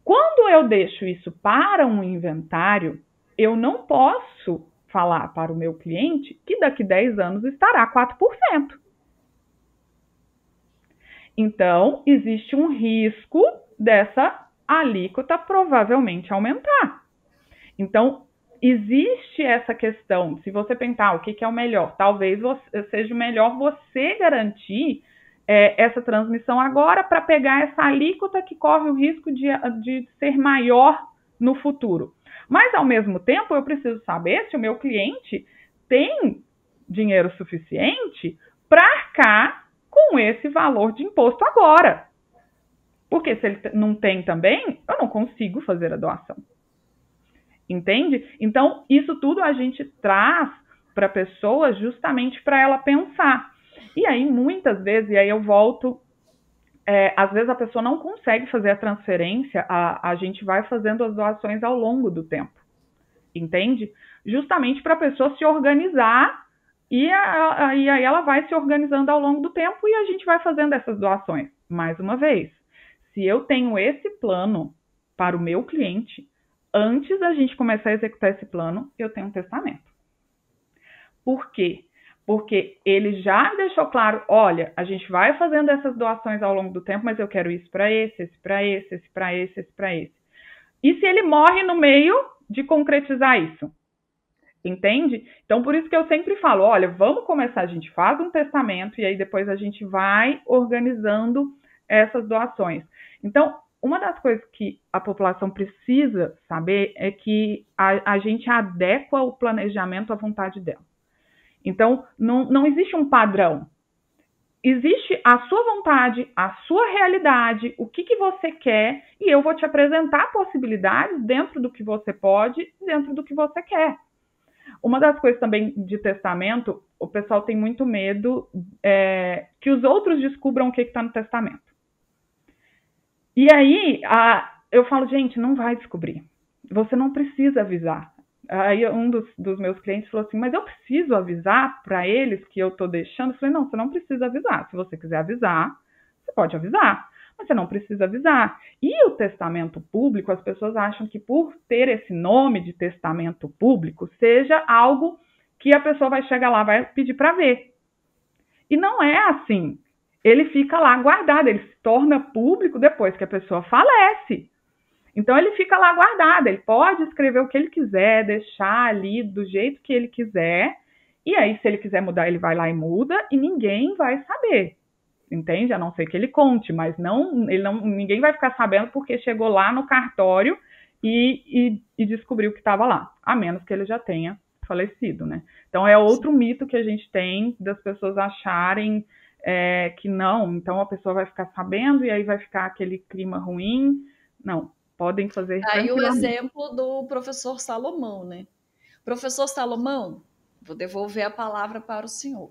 Speaker 4: Quando eu deixo isso para um inventário, eu não posso falar para o meu cliente que daqui 10 anos estará 4%. Então, existe um risco dessa alíquota provavelmente aumentar. Então, existe essa questão, se você pensar o que é o melhor, talvez seja melhor você garantir essa transmissão agora para pegar essa alíquota que corre o risco de ser maior no futuro. Mas, ao mesmo tempo, eu preciso saber se o meu cliente tem dinheiro suficiente para arcar com esse valor de imposto agora. Porque se ele não tem também, eu não consigo fazer a doação. Entende? Então, isso tudo a gente traz para a pessoa justamente para ela pensar. E aí, muitas vezes, e aí eu volto, às vezes a pessoa não consegue fazer a transferência, a gente vai fazendo as doações ao longo do tempo. Entende? Justamente para a pessoa se organizar e aí ela vai se organizando ao longo do tempo e a gente vai fazendo essas doações. Mais uma vez, se eu tenho esse plano para o meu cliente, antes da gente começar a executar esse plano, eu tenho um testamento. Por quê? Porque ele já deixou claro, olha, a gente vai fazendo essas doações ao longo do tempo, mas eu quero isso para esse para esse, esse para esse, esse para esse. E se ele morre no meio de concretizar isso? Entende? Então, por isso que eu sempre falo, olha, vamos começar, a gente faz um testamento e aí depois a gente vai organizando essas doações. Então, uma das coisas que a população precisa saber é que a gente adequa o planejamento à vontade dela. Então, não existe um padrão. Existe a sua vontade, a sua realidade, o que você quer, e eu vou te apresentar possibilidades dentro do que você pode, dentro do que você quer. Uma das coisas também de testamento, o pessoal tem muito medo que os outros descubram o que está no testamento. E aí, eu falo, gente, não vai descobrir. Você não precisa avisar. Aí um dos meus clientes falou assim, mas eu preciso avisar para eles que eu estou deixando? Eu falei, não, você não precisa avisar. Se você quiser avisar, você pode avisar, mas você não precisa avisar. E o testamento público, as pessoas acham que por ter esse nome de testamento público, seja algo que a pessoa vai chegar lá, vai pedir para ver. E não é assim. Ele fica lá guardado, ele se torna público depois que a pessoa falece. Então, ele fica lá guardado, ele pode escrever o que ele quiser, deixar ali do jeito que ele quiser, E aí, se ele quiser mudar, ele vai lá e muda e ninguém vai saber. Entende? A não ser que ele conte, mas ninguém vai ficar sabendo porque chegou lá no cartório e descobriu que estava lá, a menos que ele já tenha falecido, né? Então é outro mito que a gente tem das pessoas acharem que não, então a pessoa vai ficar sabendo e aí vai ficar aquele clima ruim. Não, podem fazer
Speaker 2: Aí o
Speaker 4: tranquilamente.
Speaker 2: exemplo do professor Salomão, né? Professor Salomão, vou devolver a palavra para o senhor.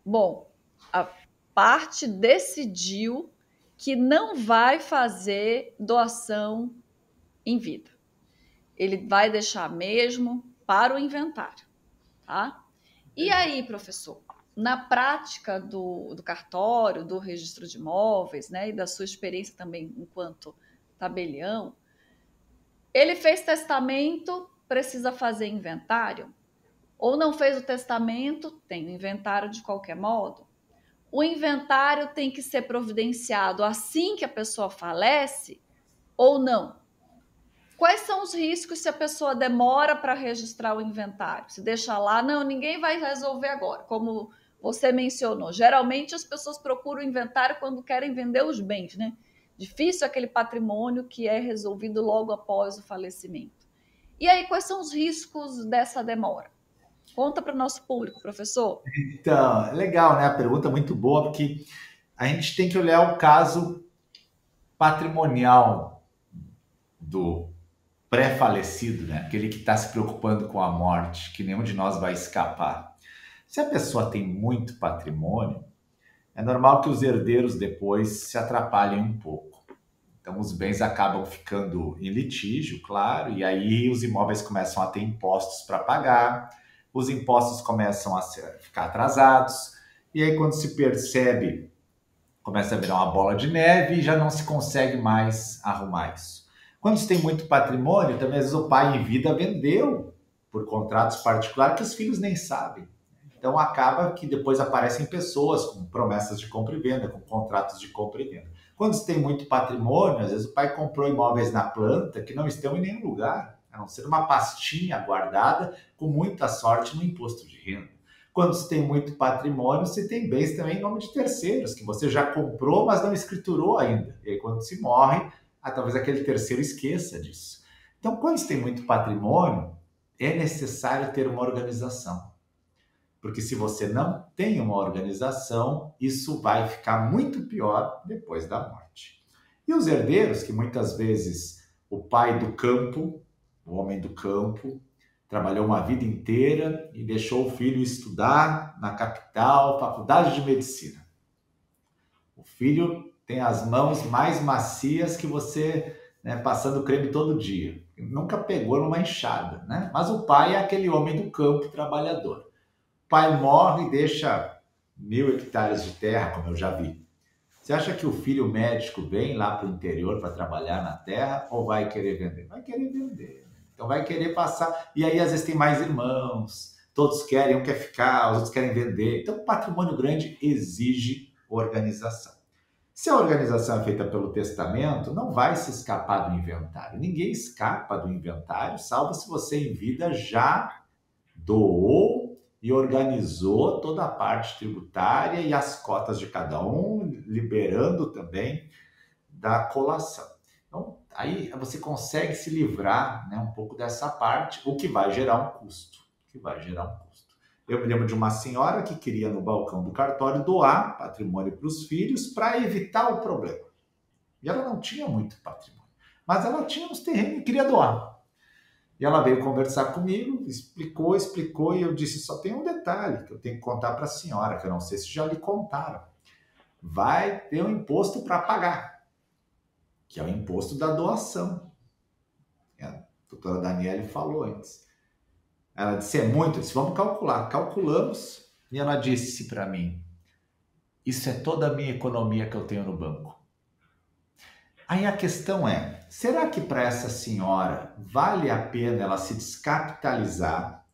Speaker 2: Bom, a parte decidiu que não vai fazer doação em vida. Ele vai deixar mesmo para o inventário, tá? E aí, professor, na prática do cartório, do registro de imóveis, né, e da sua experiência também enquanto tabelião, ele fez testamento, precisa fazer inventário? Ou não fez o testamento, tem o inventário de qualquer modo? O inventário tem que ser providenciado assim que a pessoa falece ou não? Quais são os riscos se a pessoa demora para registrar o inventário? Se deixa lá, não, ninguém vai resolver agora, como você mencionou. Geralmente as pessoas procuram o inventário quando querem vender os bens, né? Difícil aquele patrimônio que é resolvido logo após o falecimento. E aí, quais são os riscos dessa demora? Conta para o nosso público, professor.
Speaker 3: Então, legal, né? A pergunta é muito boa, porque a gente tem que olhar o caso patrimonial do pré-falecido, né? Aquele que está se preocupando com a morte, que nenhum de nós vai escapar. Se a pessoa tem muito patrimônio, é normal que os herdeiros depois se atrapalhem um pouco. Então, os bens acabam ficando em litígio, claro, e aí os imóveis começam a ter impostos para pagar, os impostos começam a ficar atrasados, e aí quando se percebe, começa a virar uma bola de neve e já não se consegue mais arrumar isso. Quando se tem muito patrimônio, também às vezes o pai em vida vendeu por contratos particulares que os filhos nem sabem. Então acaba que depois aparecem pessoas com promessas de compra e venda, com contratos de compra e venda. Quando se tem muito patrimônio, às vezes o pai comprou imóveis na planta que não estão em nenhum lugar, a não ser uma pastinha guardada com muita sorte no imposto de renda. Quando se tem muito patrimônio, se tem bens também em nome de terceiros, que você já comprou, mas não escriturou ainda. E aí quando se morre, talvez aquele terceiro esqueça disso. Então, quando se tem muito patrimônio, é necessário ter uma organização. Porque se você não tem uma organização, isso vai ficar muito pior depois da morte. E os herdeiros, que muitas vezes o pai do campo, o homem do campo, trabalhou uma vida inteira e deixou o filho estudar na capital, faculdade de medicina. O filho tem as mãos mais macias que você, né, passando creme todo dia. Nunca pegou numa enxada, né? Mas o pai é aquele homem do campo trabalhador. O pai morre e deixa 1.000 hectares de terra, como eu já vi. Você acha que o filho médico vem lá para o interior para trabalhar na terra ou vai querer vender? Vai querer vender. Então vai querer passar. E aí às vezes tem mais irmãos, todos querem, um quer ficar, os outros querem vender. Então o patrimônio grande exige organização. Se a organização é feita pelo testamento, não vai se escapar do inventário. Ninguém escapa do inventário, salvo se você em vida já doou e organizou toda a parte tributária e as cotas de cada um, liberando também da colação. Então, aí você consegue se livrar, né, um pouco dessa parte, o que vai gerar um custo. Eu me lembro de uma senhora que queria no balcão do cartório doar patrimônio para os filhos para evitar o problema. E ela não tinha muito patrimônio, mas ela tinha uns terrenos e queria doar. E ela veio conversar comigo, explicou, e eu disse, só tem um detalhe que eu tenho que contar para a senhora, que eu não sei se já lhe contaram. Vai ter um imposto para pagar, que é o imposto da doação. A doutora Daniele falou antes. Ela disse, é muito. Eu disse, vamos calcular. Calculamos, e ela disse para mim, isso é toda a minha economia que eu tenho no banco. Aí a questão é, será que para essa senhora vale a pena ela se descapitalizar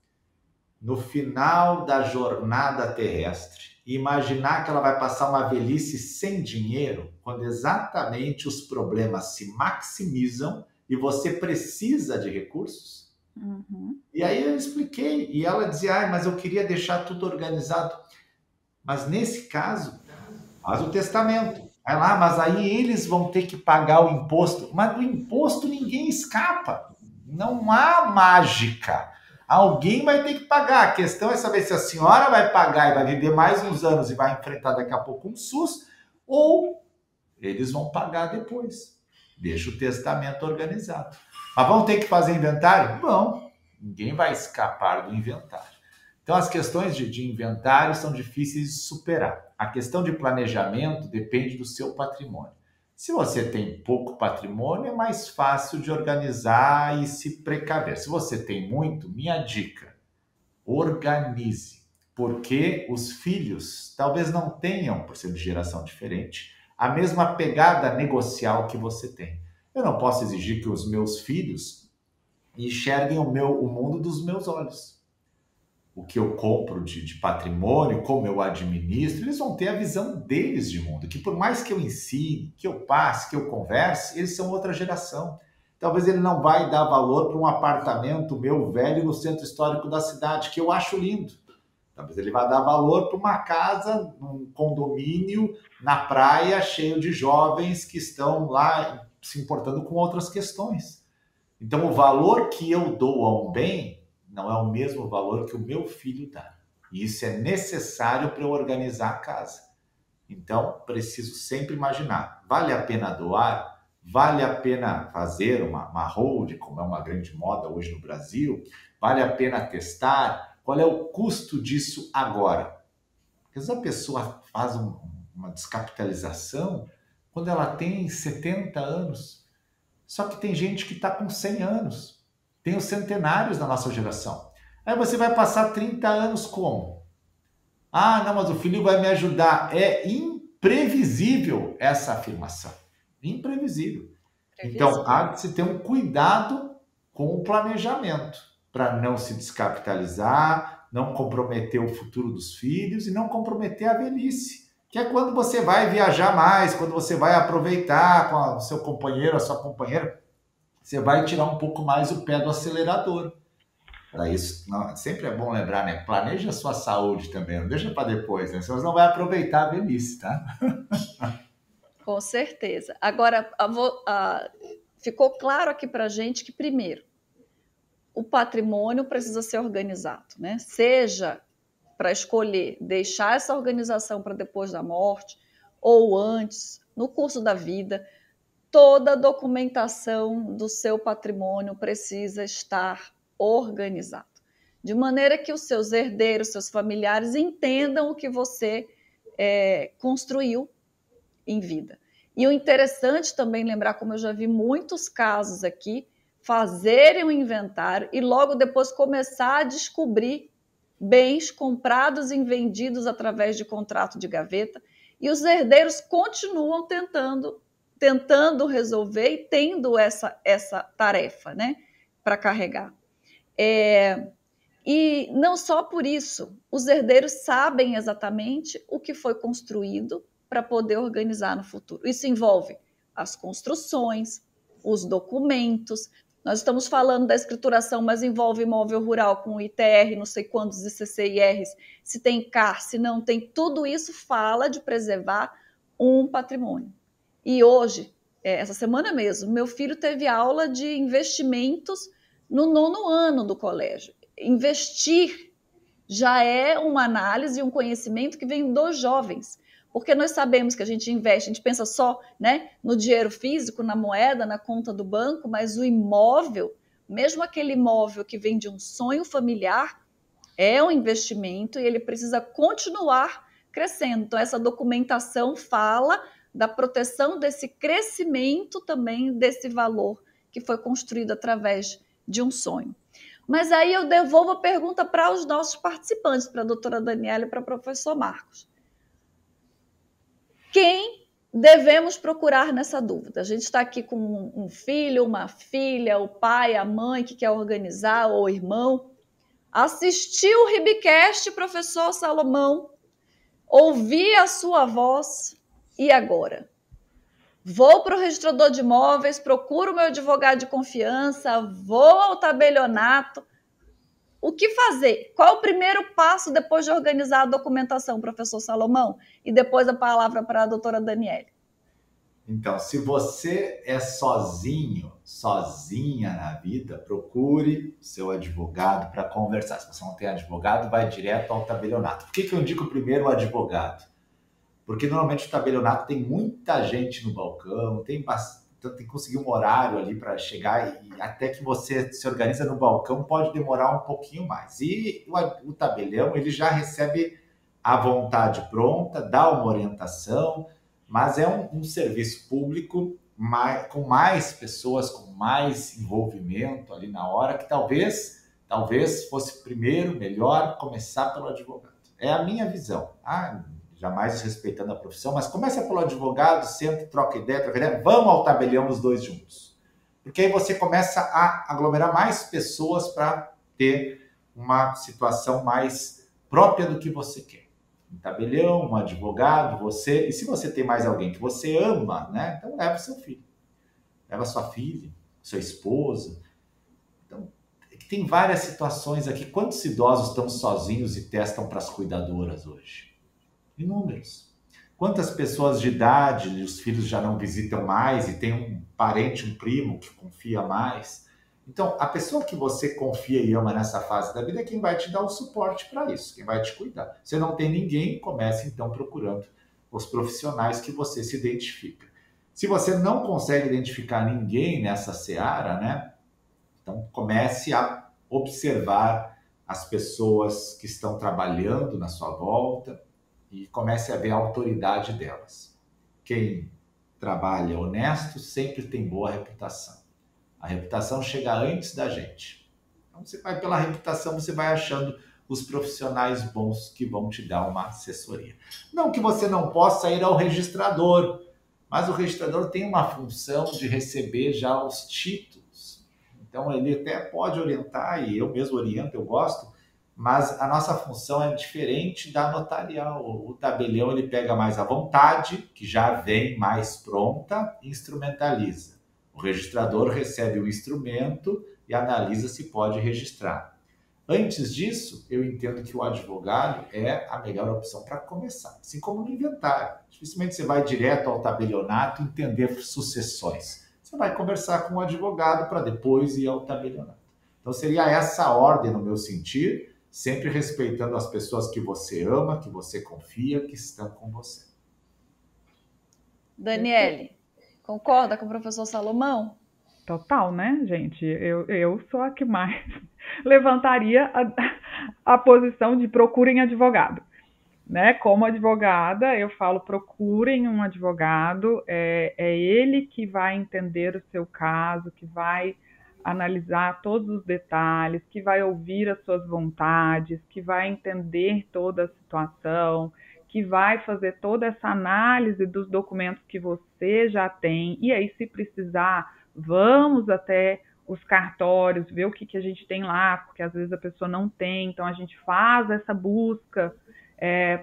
Speaker 3: no final da jornada terrestre e imaginar que ela vai passar uma velhice sem dinheiro, quando exatamente os problemas se maximizam e você precisa de recursos?
Speaker 4: Uhum.
Speaker 3: E aí eu expliquei, e ela dizia, mas eu queria deixar tudo organizado. Mas nesse caso, faz o testamento. Vai lá, mas aí eles vão ter que pagar o imposto. Mas do imposto ninguém escapa. Não há mágica. Alguém vai ter que pagar. A questão é saber se a senhora vai pagar e vai viver mais uns anos e vai enfrentar daqui a pouco um SUS, ou eles vão pagar depois. Deixa o testamento organizado. Mas vão ter que fazer inventário? Vão. Ninguém vai escapar do inventário. Então, as questões de inventário são difíceis de superar. A questão de planejamento depende do seu patrimônio. Se você tem pouco patrimônio, é mais fácil de organizar e se precaver. Se você tem muito, minha dica, organize. Porque os filhos talvez não tenham, por ser de geração diferente, a mesma pegada negocial que você tem. Eu não posso exigir que os meus filhos enxerguem o mundo dos meus olhos. O que eu compro de patrimônio, como eu administro, eles vão ter a visão deles de mundo, que por mais que eu ensine, que eu passe, que eu converse, eles são outra geração. Talvez ele não vai dar valor para um apartamento meu velho no centro histórico da cidade, que eu acho lindo. Talvez ele vai dar valor para uma casa, um condomínio na praia, cheio de jovens que estão lá se importando com outras questões. Então, o valor que eu dou a um bem não é o mesmo valor que o meu filho dá. E isso é necessário para eu organizar a casa. Então, preciso sempre imaginar, vale a pena doar? Vale a pena fazer uma hold, como é uma grande moda hoje no Brasil? Vale a pena testar? Qual é o custo disso agora? Porque às vezes a pessoa faz uma descapitalização quando ela tem 70 anos. Só que tem gente que está com 100 anos. Tem os centenários da nossa geração. Aí você vai passar 30 anos como? Ah, não, mas o filho vai me ajudar. É imprevisível essa afirmação. Imprevisível. Então, há de se ter um cuidado com o planejamento para não se descapitalizar, não comprometer o futuro dos filhos e não comprometer a velhice. Que é quando você vai viajar mais, quando você vai aproveitar com o seu companheiro, a sua companheira, você vai tirar um pouco mais o pé do acelerador. Para isso, sempre é bom lembrar, né? Planeja a sua saúde também, não deixa para depois, né? Senão você não vai aproveitar a velhice, tá?
Speaker 2: Com certeza. Agora, ficou claro aqui para a gente que, primeiro, o patrimônio precisa ser organizado, né? Seja para escolher deixar essa organização para depois da morte ou antes, no curso da vida, toda a documentação do seu patrimônio precisa estar organizado, de maneira que os seus herdeiros, seus familiares entendam o que você construiu em vida. E o interessante também lembrar, como eu já vi muitos casos aqui, fazerem um inventário e logo depois começar a descobrir bens comprados e vendidos através de contrato de gaveta, e os herdeiros continuam tentando resolver e tendo essa tarefa, né, para carregar. E não só por isso, os herdeiros sabem exatamente o que foi construído para poder organizar no futuro. Isso envolve as construções, os documentos. Nós estamos falando da escrituração, mas envolve imóvel rural com ITR, não sei quantos ICCIRs, se tem CAR, se não tem. Tudo isso fala de preservar um patrimônio. E hoje, essa semana mesmo, meu filho teve aula de investimentos no 9º ano do colégio. Investir já é uma análise e um conhecimento que vem dos jovens, porque nós sabemos que a gente investe, a gente pensa só, né, no dinheiro físico, na moeda, na conta do banco, mas o imóvel, mesmo aquele imóvel que vem de um sonho familiar, é um investimento e ele precisa continuar crescendo. Então, essa documentação fala da proteção desse crescimento também, desse valor que foi construído através de um sonho. Mas aí eu devolvo a pergunta para os nossos participantes, para a doutora Daniela e para o professor Marcos. Quem devemos procurar nessa dúvida? A gente está aqui com um filho, uma filha, o pai, a mãe que quer organizar, ou o irmão. Assistiu o Ribcast, professor Salomão, ouvi a sua voz, e agora? Vou para o registrador de imóveis, procuro o meu advogado de confiança, vou ao tabelionato. O que fazer? Qual é o primeiro passo depois de organizar a documentação, professor Salomão? E depois a palavra para a doutora Daniele.
Speaker 3: Então, se você é sozinho, sozinha na vida, procure seu advogado para conversar. Se você não tem advogado, vai direto ao tabelionato. Por que eu indico primeiro o advogado? Porque normalmente o tabelionato tem muita gente no balcão, então tem que conseguir um horário ali para chegar e até que você se organiza no balcão pode demorar um pouquinho mais. E o tabelião, ele já recebe a vontade pronta, dá uma orientação, mas é um serviço público com mais pessoas, com mais envolvimento ali na hora, que talvez fosse primeiro melhor começar pelo advogado. É a minha visão. Jamais desrespeitando a profissão, mas começa pelo advogado, senta, troca ideia, vamos ao tabelião os dois juntos. Porque aí você começa a aglomerar mais pessoas para ter uma situação mais própria do que você quer. Um tabelião, um advogado, você... E se você tem mais alguém que você ama, né? Então leva seu filho. Leva sua filha, sua esposa. Então, tem várias situações aqui. Quantos idosos estão sozinhos e testam para as cuidadoras hoje? Inúmeros. Quantas pessoas de idade, os filhos já não visitam mais e tem um parente, um primo que confia mais. Então, a pessoa que você confia e ama nessa fase da vida é quem vai te dar o suporte para isso, quem vai te cuidar. Se não tem ninguém, comece então procurando os profissionais que você se identifica. Se você não consegue identificar ninguém nessa seara, né? Então, comece a observar as pessoas que estão trabalhando na sua volta e comece a ver a autoridade delas. Quem trabalha honesto sempre tem boa reputação. A reputação chega antes da gente. Então, você vai pela reputação, você vai achando os profissionais bons que vão te dar uma assessoria. Não que você não possa ir ao registrador, mas o registrador tem uma função de receber já os títulos. Então, ele até pode orientar, e eu mesmo oriento, eu gosto, mas a nossa função é diferente da notarial. O tabelião ele pega mais à vontade, que já vem mais pronta, e instrumentaliza. O registrador recebe o instrumento e analisa se pode registrar. Antes disso, eu entendo que o advogado é a melhor opção para começar, assim como no inventário. Dificilmente você vai direto ao tabelionato entender sucessões. Você vai conversar com o advogado para depois ir ao tabelionato. Então seria essa a ordem no meu sentir, sempre respeitando as pessoas que você ama, que você confia, que estão com você.
Speaker 2: Daniele, concorda com o professor Salomão?
Speaker 4: Total, né, gente? Eu sou a que mais levantaria a posição de procurem advogado. Né? Como advogada, eu falo procurem um advogado, é ele que vai entender o seu caso, que vai analisar todos os detalhes, que vai ouvir as suas vontades, que vai entender toda a situação, que vai fazer toda essa análise dos documentos que você já tem, e aí, se precisar, vamos até os cartórios, ver o que a gente tem lá, porque às vezes a pessoa não tem, então a gente faz essa busca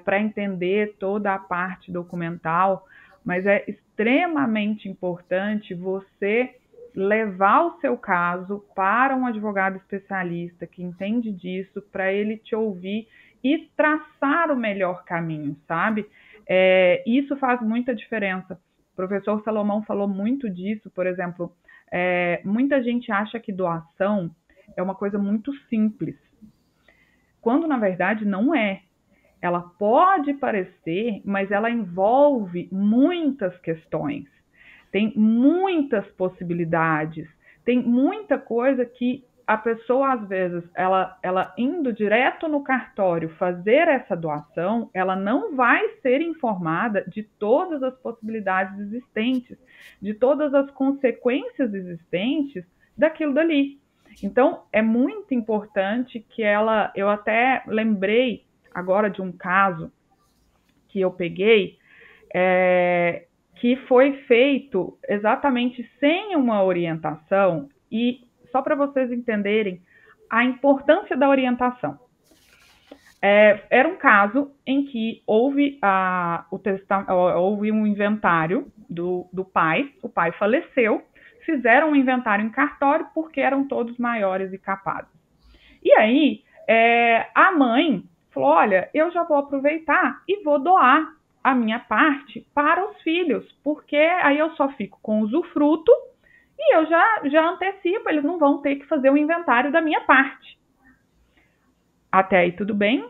Speaker 4: para entender toda a parte documental, mas é extremamente importante você levar o seu caso para um advogado especialista que entende disso, para ele te ouvir e traçar o melhor caminho, sabe? Isso faz muita diferença. O professor Salomão falou muito disso, por exemplo, muita gente acha que doação é uma coisa muito simples, quando na verdade não é. Ela pode parecer, mas ela envolve muitas questões. Tem muitas possibilidades, tem muita coisa que a pessoa, às vezes, ela indo direto no cartório fazer essa doação, ela não vai ser informada de todas as possibilidades existentes, de todas as consequências existentes daquilo dali. Então, é muito importante que eu até lembrei agora de um caso que eu peguei, que foi feito exatamente sem uma orientação, e só para vocês entenderem a importância da orientação. Era um caso em que houve um inventário do pai. O pai faleceu, fizeram um inventário em cartório porque eram todos maiores e capazes. E aí, a mãe falou, olha, eu já vou aproveitar e vou doar a minha parte para os filhos, porque aí eu só fico com o usufruto e eu já antecipo, eles não vão ter que fazer o inventário da minha parte. Até aí tudo bem,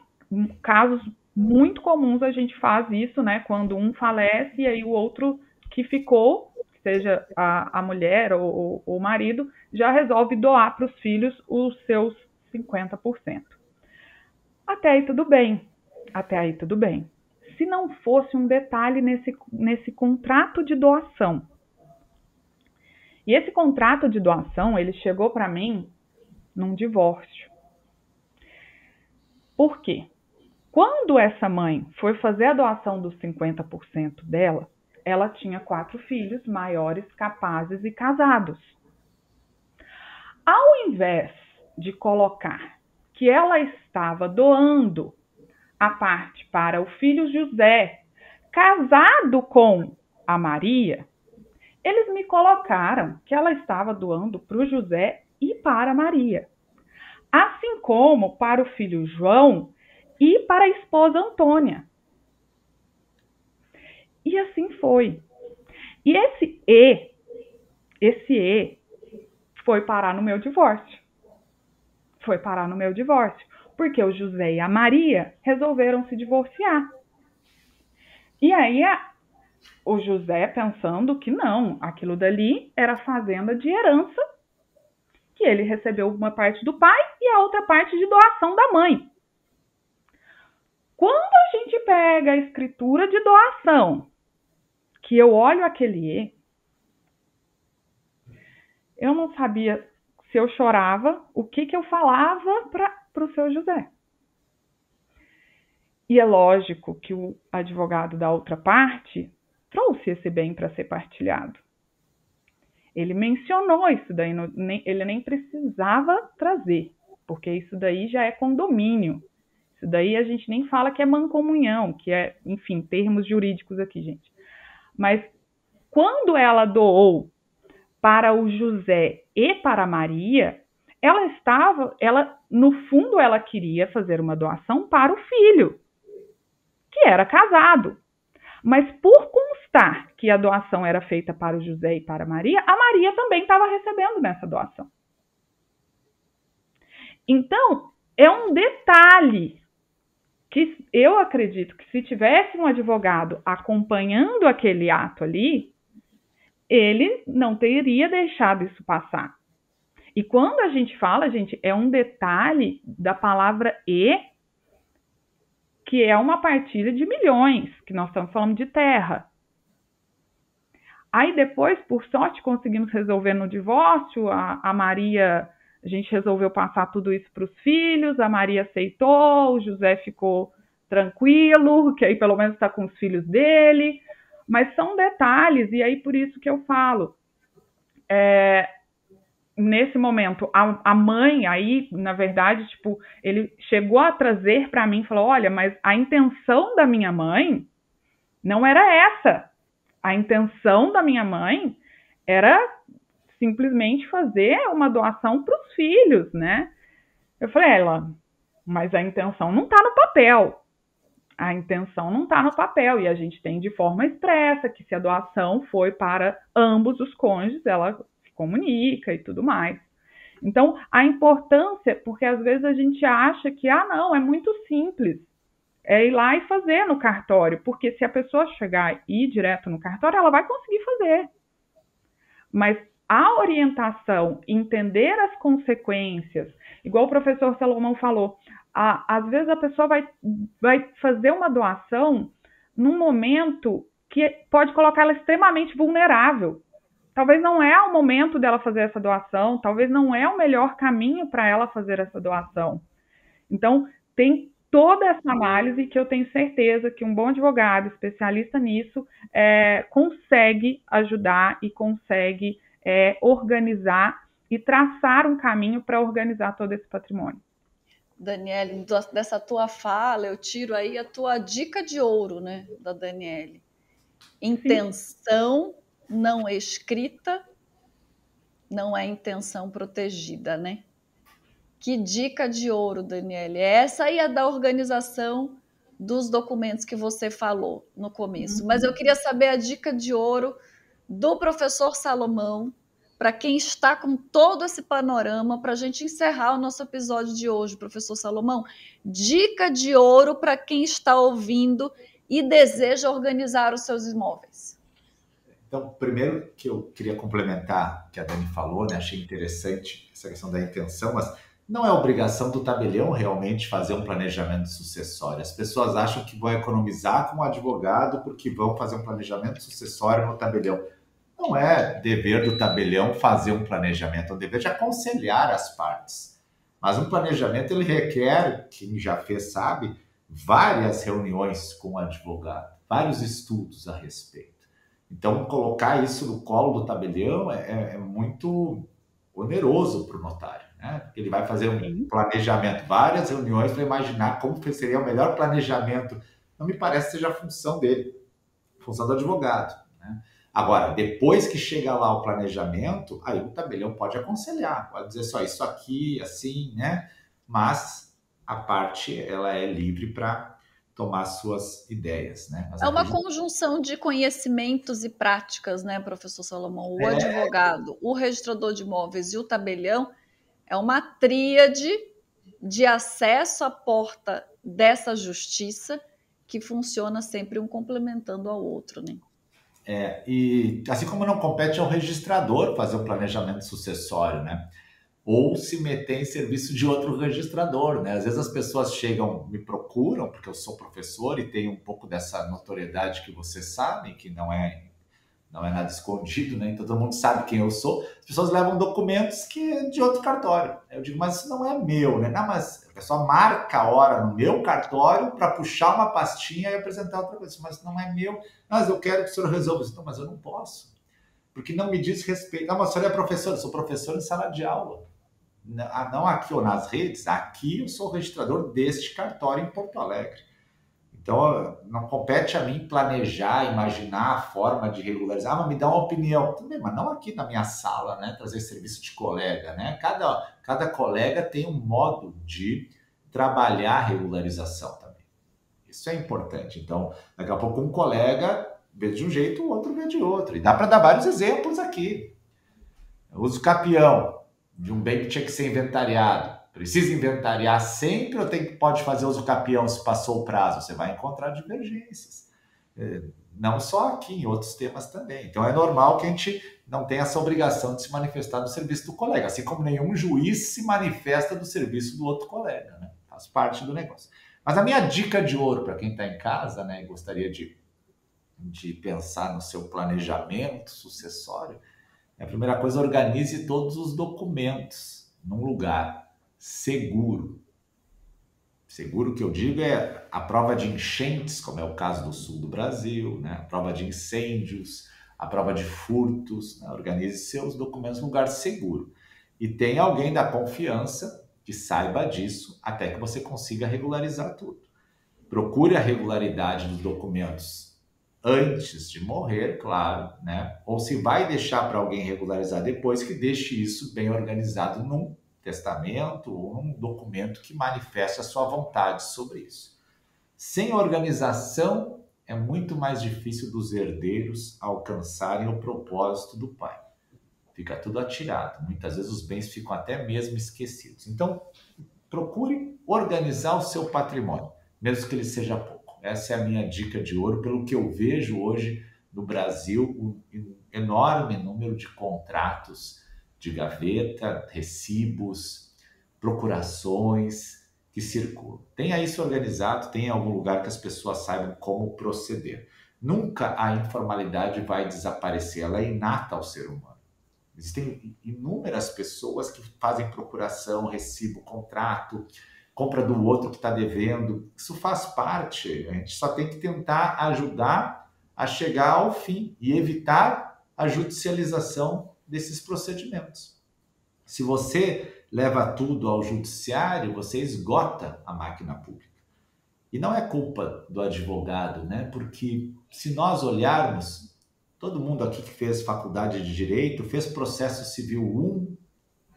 Speaker 4: casos muito comuns a gente faz isso, né? Quando um falece e aí o outro que ficou, seja a mulher ou o marido, já resolve doar para os filhos os seus 50%. Até aí tudo bem, até aí tudo bem. Se não fosse um detalhe nesse contrato de doação. E esse contrato de doação, ele chegou para mim num divórcio. Por quê? Quando essa mãe foi fazer a doação dos 50% dela, ela tinha 4 filhos maiores, capazes e casados. Ao invés de colocar que ela estava doando a parte para o filho José, casado com a Maria, eles me colocaram que ela estava doando para o José e para a Maria, assim como para o filho João e para a esposa Antônia. E assim foi. E esse E foi parar no meu divórcio. Foi parar no meu divórcio, porque o José e a Maria resolveram se divorciar. E aí o José pensando que não, aquilo dali era fazenda de herança, que ele recebeu uma parte do pai e a outra parte de doação da mãe. Quando a gente pega a escritura de doação, que eu olho aquele E, eu não sabia se eu chorava, o que eu falava para o seu José. E é lógico que o advogado da outra parte trouxe esse bem para ser partilhado. Ele mencionou isso daí, ele nem precisava trazer, porque isso daí já é condomínio. Isso daí a gente nem fala que é mancomunhão, que é, enfim, termos jurídicos aqui, gente. Mas quando ela doou para o José e para a Maria, no fundo, ela queria fazer uma doação para o filho, que era casado. Mas por constar que a doação era feita para o José e para a Maria também estava recebendo nessa doação. Então, é um detalhe que eu acredito que se tivesse um advogado acompanhando aquele ato ali, ele não teria deixado isso passar. E quando a gente fala, gente, é um detalhe da palavra E, que é uma partilha de milhões, que nós estamos falando de terra. Aí depois, por sorte, conseguimos resolver no divórcio, a Maria, a gente resolveu passar tudo isso para os filhos, a Maria aceitou, o José ficou tranquilo, que aí pelo menos está com os filhos dele, mas são detalhes, e aí por isso que eu falo, nesse momento, a mãe aí, na verdade, tipo, ele chegou a trazer para mim, falou, olha, mas a intenção da minha mãe não era essa. A intenção da minha mãe era simplesmente fazer uma doação para os filhos, né? Eu falei, mas a intenção não está no papel. A intenção não está no papel. E a gente tem de forma expressa que se a doação foi para ambos os cônjuges, ela se comunica e tudo mais. Então, a importância, porque às vezes a gente acha que, não, é muito simples. É ir lá e fazer no cartório, porque se a pessoa chegar e ir direto no cartório, ela vai conseguir fazer. Mas a orientação, entender as consequências, igual o professor Salomão falou, às vezes a pessoa vai fazer uma doação num momento que pode colocá-la extremamente vulnerável. Talvez não é o momento dela fazer essa doação, talvez não é o melhor caminho para ela fazer essa doação. Então, tem toda essa análise que eu tenho certeza que um bom advogado, especialista nisso, consegue ajudar e consegue organizar e traçar um caminho para organizar todo esse patrimônio.
Speaker 2: Daniele, dessa tua fala, eu tiro aí a tua dica de ouro, né, da Daniele, Intenção não escrita não é intenção protegida, né? Que dica de ouro, Daniele. Essa aí é da organização dos documentos que você falou no começo. Mas eu queria saber a dica de ouro do professor Salomão, para quem está com todo esse panorama, para a gente encerrar o nosso episódio de hoje, professor Salomão. Dica de ouro para quem está ouvindo e deseja organizar os seus imóveis.
Speaker 3: Então, primeiro que eu queria complementar o que a Dani falou, né? Achei interessante essa questão da intenção, mas não é obrigação do tabelião realmente fazer um planejamento sucessório. As pessoas acham que vão economizar com o advogado porque vão fazer um planejamento sucessório no tabelião. Não é dever do tabelião fazer um planejamento, é o dever de aconselhar as partes. Mas um planejamento ele requer, quem já fez sabe, várias reuniões com o advogado, vários estudos a respeito. Então, colocar isso no colo do tabelião é muito oneroso para o notário, né? Porque ele vai fazer um planejamento, várias reuniões para imaginar como seria o melhor planejamento. Não me parece que seja a função dele, a função do advogado, né? Agora, depois que chega lá o planejamento, aí o tabelião pode aconselhar, pode dizer só isso aqui, assim, né? Mas a parte, ela é livre para tomar suas ideias, né? Mas
Speaker 2: é uma conjunção de conhecimentos e práticas, né, professor Salomão? O advogado, o registrador de imóveis e o tabelião é uma tríade de acesso à porta dessa justiça que funciona sempre um complementando ao outro, né?
Speaker 3: E assim como não compete ao registrador fazer o planejamento sucessório, né? Ou se meter em serviço de outro registrador, né? Às vezes as pessoas chegam, me procuram, porque eu sou professor e tenho um pouco dessa notoriedade que vocês sabem, que não é nada escondido, né? Então todo mundo sabe quem eu sou. As pessoas levam documentos que é de outro cartório. Eu digo, mas isso não é meu, né? Não, mas a pessoa marca a hora no meu cartório para puxar uma pastinha e apresentar outra coisa. Mas não é meu. Mas eu quero que o senhor resolva isso. Não, mas eu não posso. Porque não me diz respeito. Não, mas o senhor é professor. Eu sou professor em sala de aula. Não aqui ou nas redes. Aqui eu sou registrador deste cartório em Porto Alegre. Então, não compete a mim planejar, imaginar a forma de regularizar, mas me dá uma opinião. Também, mas não aqui na minha sala, né? Trazer serviço de colega, né? Cada colega tem um modo de trabalhar a regularização também. Isso é importante. Então, daqui a pouco um colega vê de um jeito, o outro vê de outro. E dá para dar vários exemplos aqui. Eu uso capião de um bem que tinha que ser inventariado. Precisa inventariar sempre ou pode fazer uso capião se passou o prazo? Você vai encontrar divergências. Não só aqui, em outros temas também. Então é normal que a gente não tenha essa obrigação de se manifestar no serviço do colega, assim como nenhum juiz se manifesta no serviço do outro colega, né? Faz parte do negócio. Mas a minha dica de ouro para quem está em casa, né, e gostaria de pensar no seu planejamento sucessório, a primeira coisa, organize todos os documentos num lugar seguro. Seguro que eu digo é a prova de enchentes, como é o caso do sul do Brasil, né? A prova de incêndios, a prova de furtos, né? Organize seus documentos num lugar seguro. E tem alguém da confiança que saiba disso até que você consiga regularizar tudo. Procure a regularidade dos documentos antes de morrer, claro, né? Ou se vai deixar para alguém regularizar depois, que deixe isso bem organizado num testamento ou um documento que manifeste a sua vontade sobre isso. Sem organização, é muito mais difícil dos herdeiros alcançarem o propósito do pai. Fica tudo atirado. Muitas vezes os bens ficam até mesmo esquecidos. Então, procure organizar o seu patrimônio, mesmo que ele seja pouco. Essa é a minha dica de ouro, pelo que eu vejo hoje no Brasil, um enorme número de contratos de gaveta, recibos, procurações que circulam. Tenha isso organizado, tenha algum lugar que as pessoas saibam como proceder. Nunca a informalidade vai desaparecer, ela é inata ao ser humano. Existem inúmeras pessoas que fazem procuração, recibo, contrato, compra do outro que está devendo. Isso faz parte, a gente só tem que tentar ajudar a chegar ao fim e evitar a judicialização desses procedimentos. Se você leva tudo ao judiciário, você esgota a máquina pública. E não é culpa do advogado, né? Porque se nós olharmos, todo mundo aqui que fez faculdade de Direito fez processo civil 1,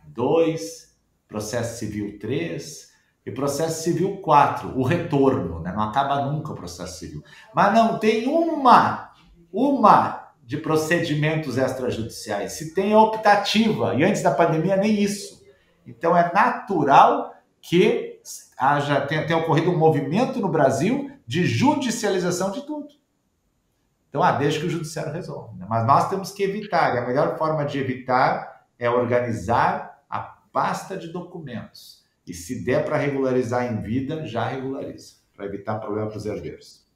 Speaker 3: 2, processo civil 3 e processo civil 4, o retorno, né? Não acaba nunca o processo civil. Mas não tem uma de procedimentos extrajudiciais. Se tem a optativa, e antes da pandemia nem isso. Então é natural que tenha ocorrido um movimento no Brasil de judicialização de tudo. Então, deixa que o judiciário resolva. Né? Mas nós temos que evitar, e a melhor forma de evitar é organizar a pasta de documentos. E se der para regularizar em vida, já regulariza, para evitar problema para os herdeiros.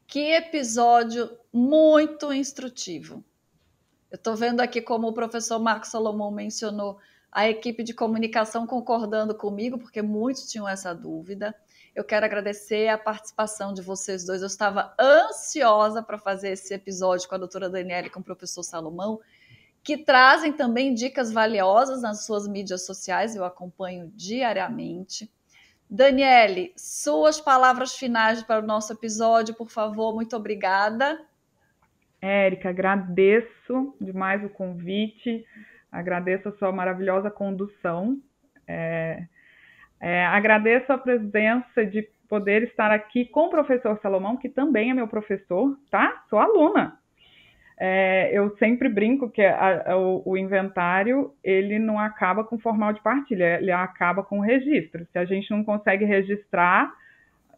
Speaker 2: Que episódio muito instrutivo. Eu estou vendo aqui como o professor Marcos Salomão mencionou, a equipe de comunicação concordando comigo, porque muitos tinham essa dúvida. Eu quero agradecer a participação de vocês dois. Eu estava ansiosa para fazer esse episódio com a doutora Daniele e com o professor Salomão, que trazem também dicas valiosas nas suas mídias sociais, eu acompanho diariamente. Daniele, suas palavras finais para o nosso episódio, por favor, muito obrigada.
Speaker 4: Érica, agradeço demais o convite, agradeço a sua maravilhosa condução, agradeço a presença de poder estar aqui com o professor Salomão, que também é meu professor, tá? Sou aluna. Eu sempre brinco que o inventário, ele não acaba com formal de partilha, ele acaba com o registro. Se a gente não consegue registrar,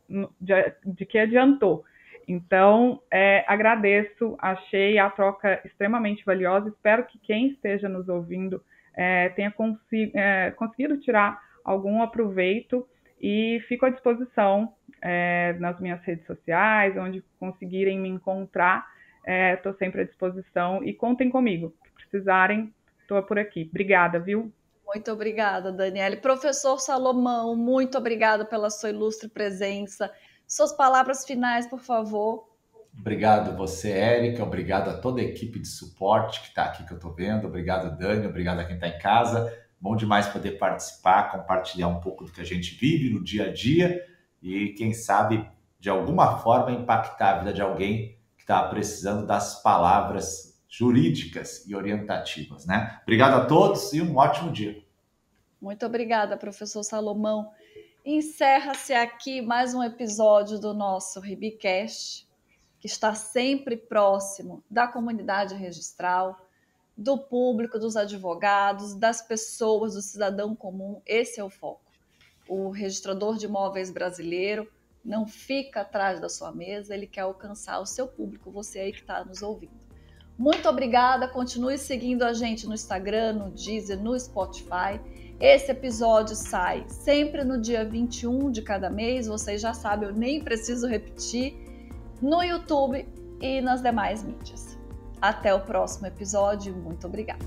Speaker 4: de que adiantou? Então, agradeço, achei a troca extremamente valiosa, espero que quem esteja nos ouvindo tenha conseguido tirar algum aproveito e fico à disposição nas minhas redes sociais, onde conseguirem me encontrar, estou sempre à disposição e contem comigo, se precisarem, estou por aqui. Obrigada, viu?
Speaker 2: Muito obrigada, Daniele. Professor Salomão, muito obrigada pela sua ilustre presença. Suas palavras finais, por favor.
Speaker 3: Obrigado você, Érica. Obrigado a toda a equipe de suporte que está aqui, que eu estou vendo. Obrigado, Dani. Obrigado a quem está em casa. Bom demais poder participar, compartilhar um pouco do que a gente vive no dia a dia e, quem sabe, de alguma forma, impactar a vida de alguém que está precisando das palavras jurídicas e orientativas, né? Obrigado a todos e um ótimo dia.
Speaker 2: Muito obrigada, professor Salomão. Encerra-se aqui mais um episódio do nosso RIBcast, que está sempre próximo da comunidade registral, do público, dos advogados, das pessoas, do cidadão comum. Esse é o foco. O registrador de imóveis brasileiro não fica atrás da sua mesa, ele quer alcançar o seu público, você aí que está nos ouvindo. Muito obrigada, continue seguindo a gente no Instagram, no Deezer, no Spotify. Esse episódio sai sempre no dia 21 de cada mês, vocês já sabem, eu nem preciso repetir, no YouTube e nas demais mídias. Até o próximo episódio, muito obrigada.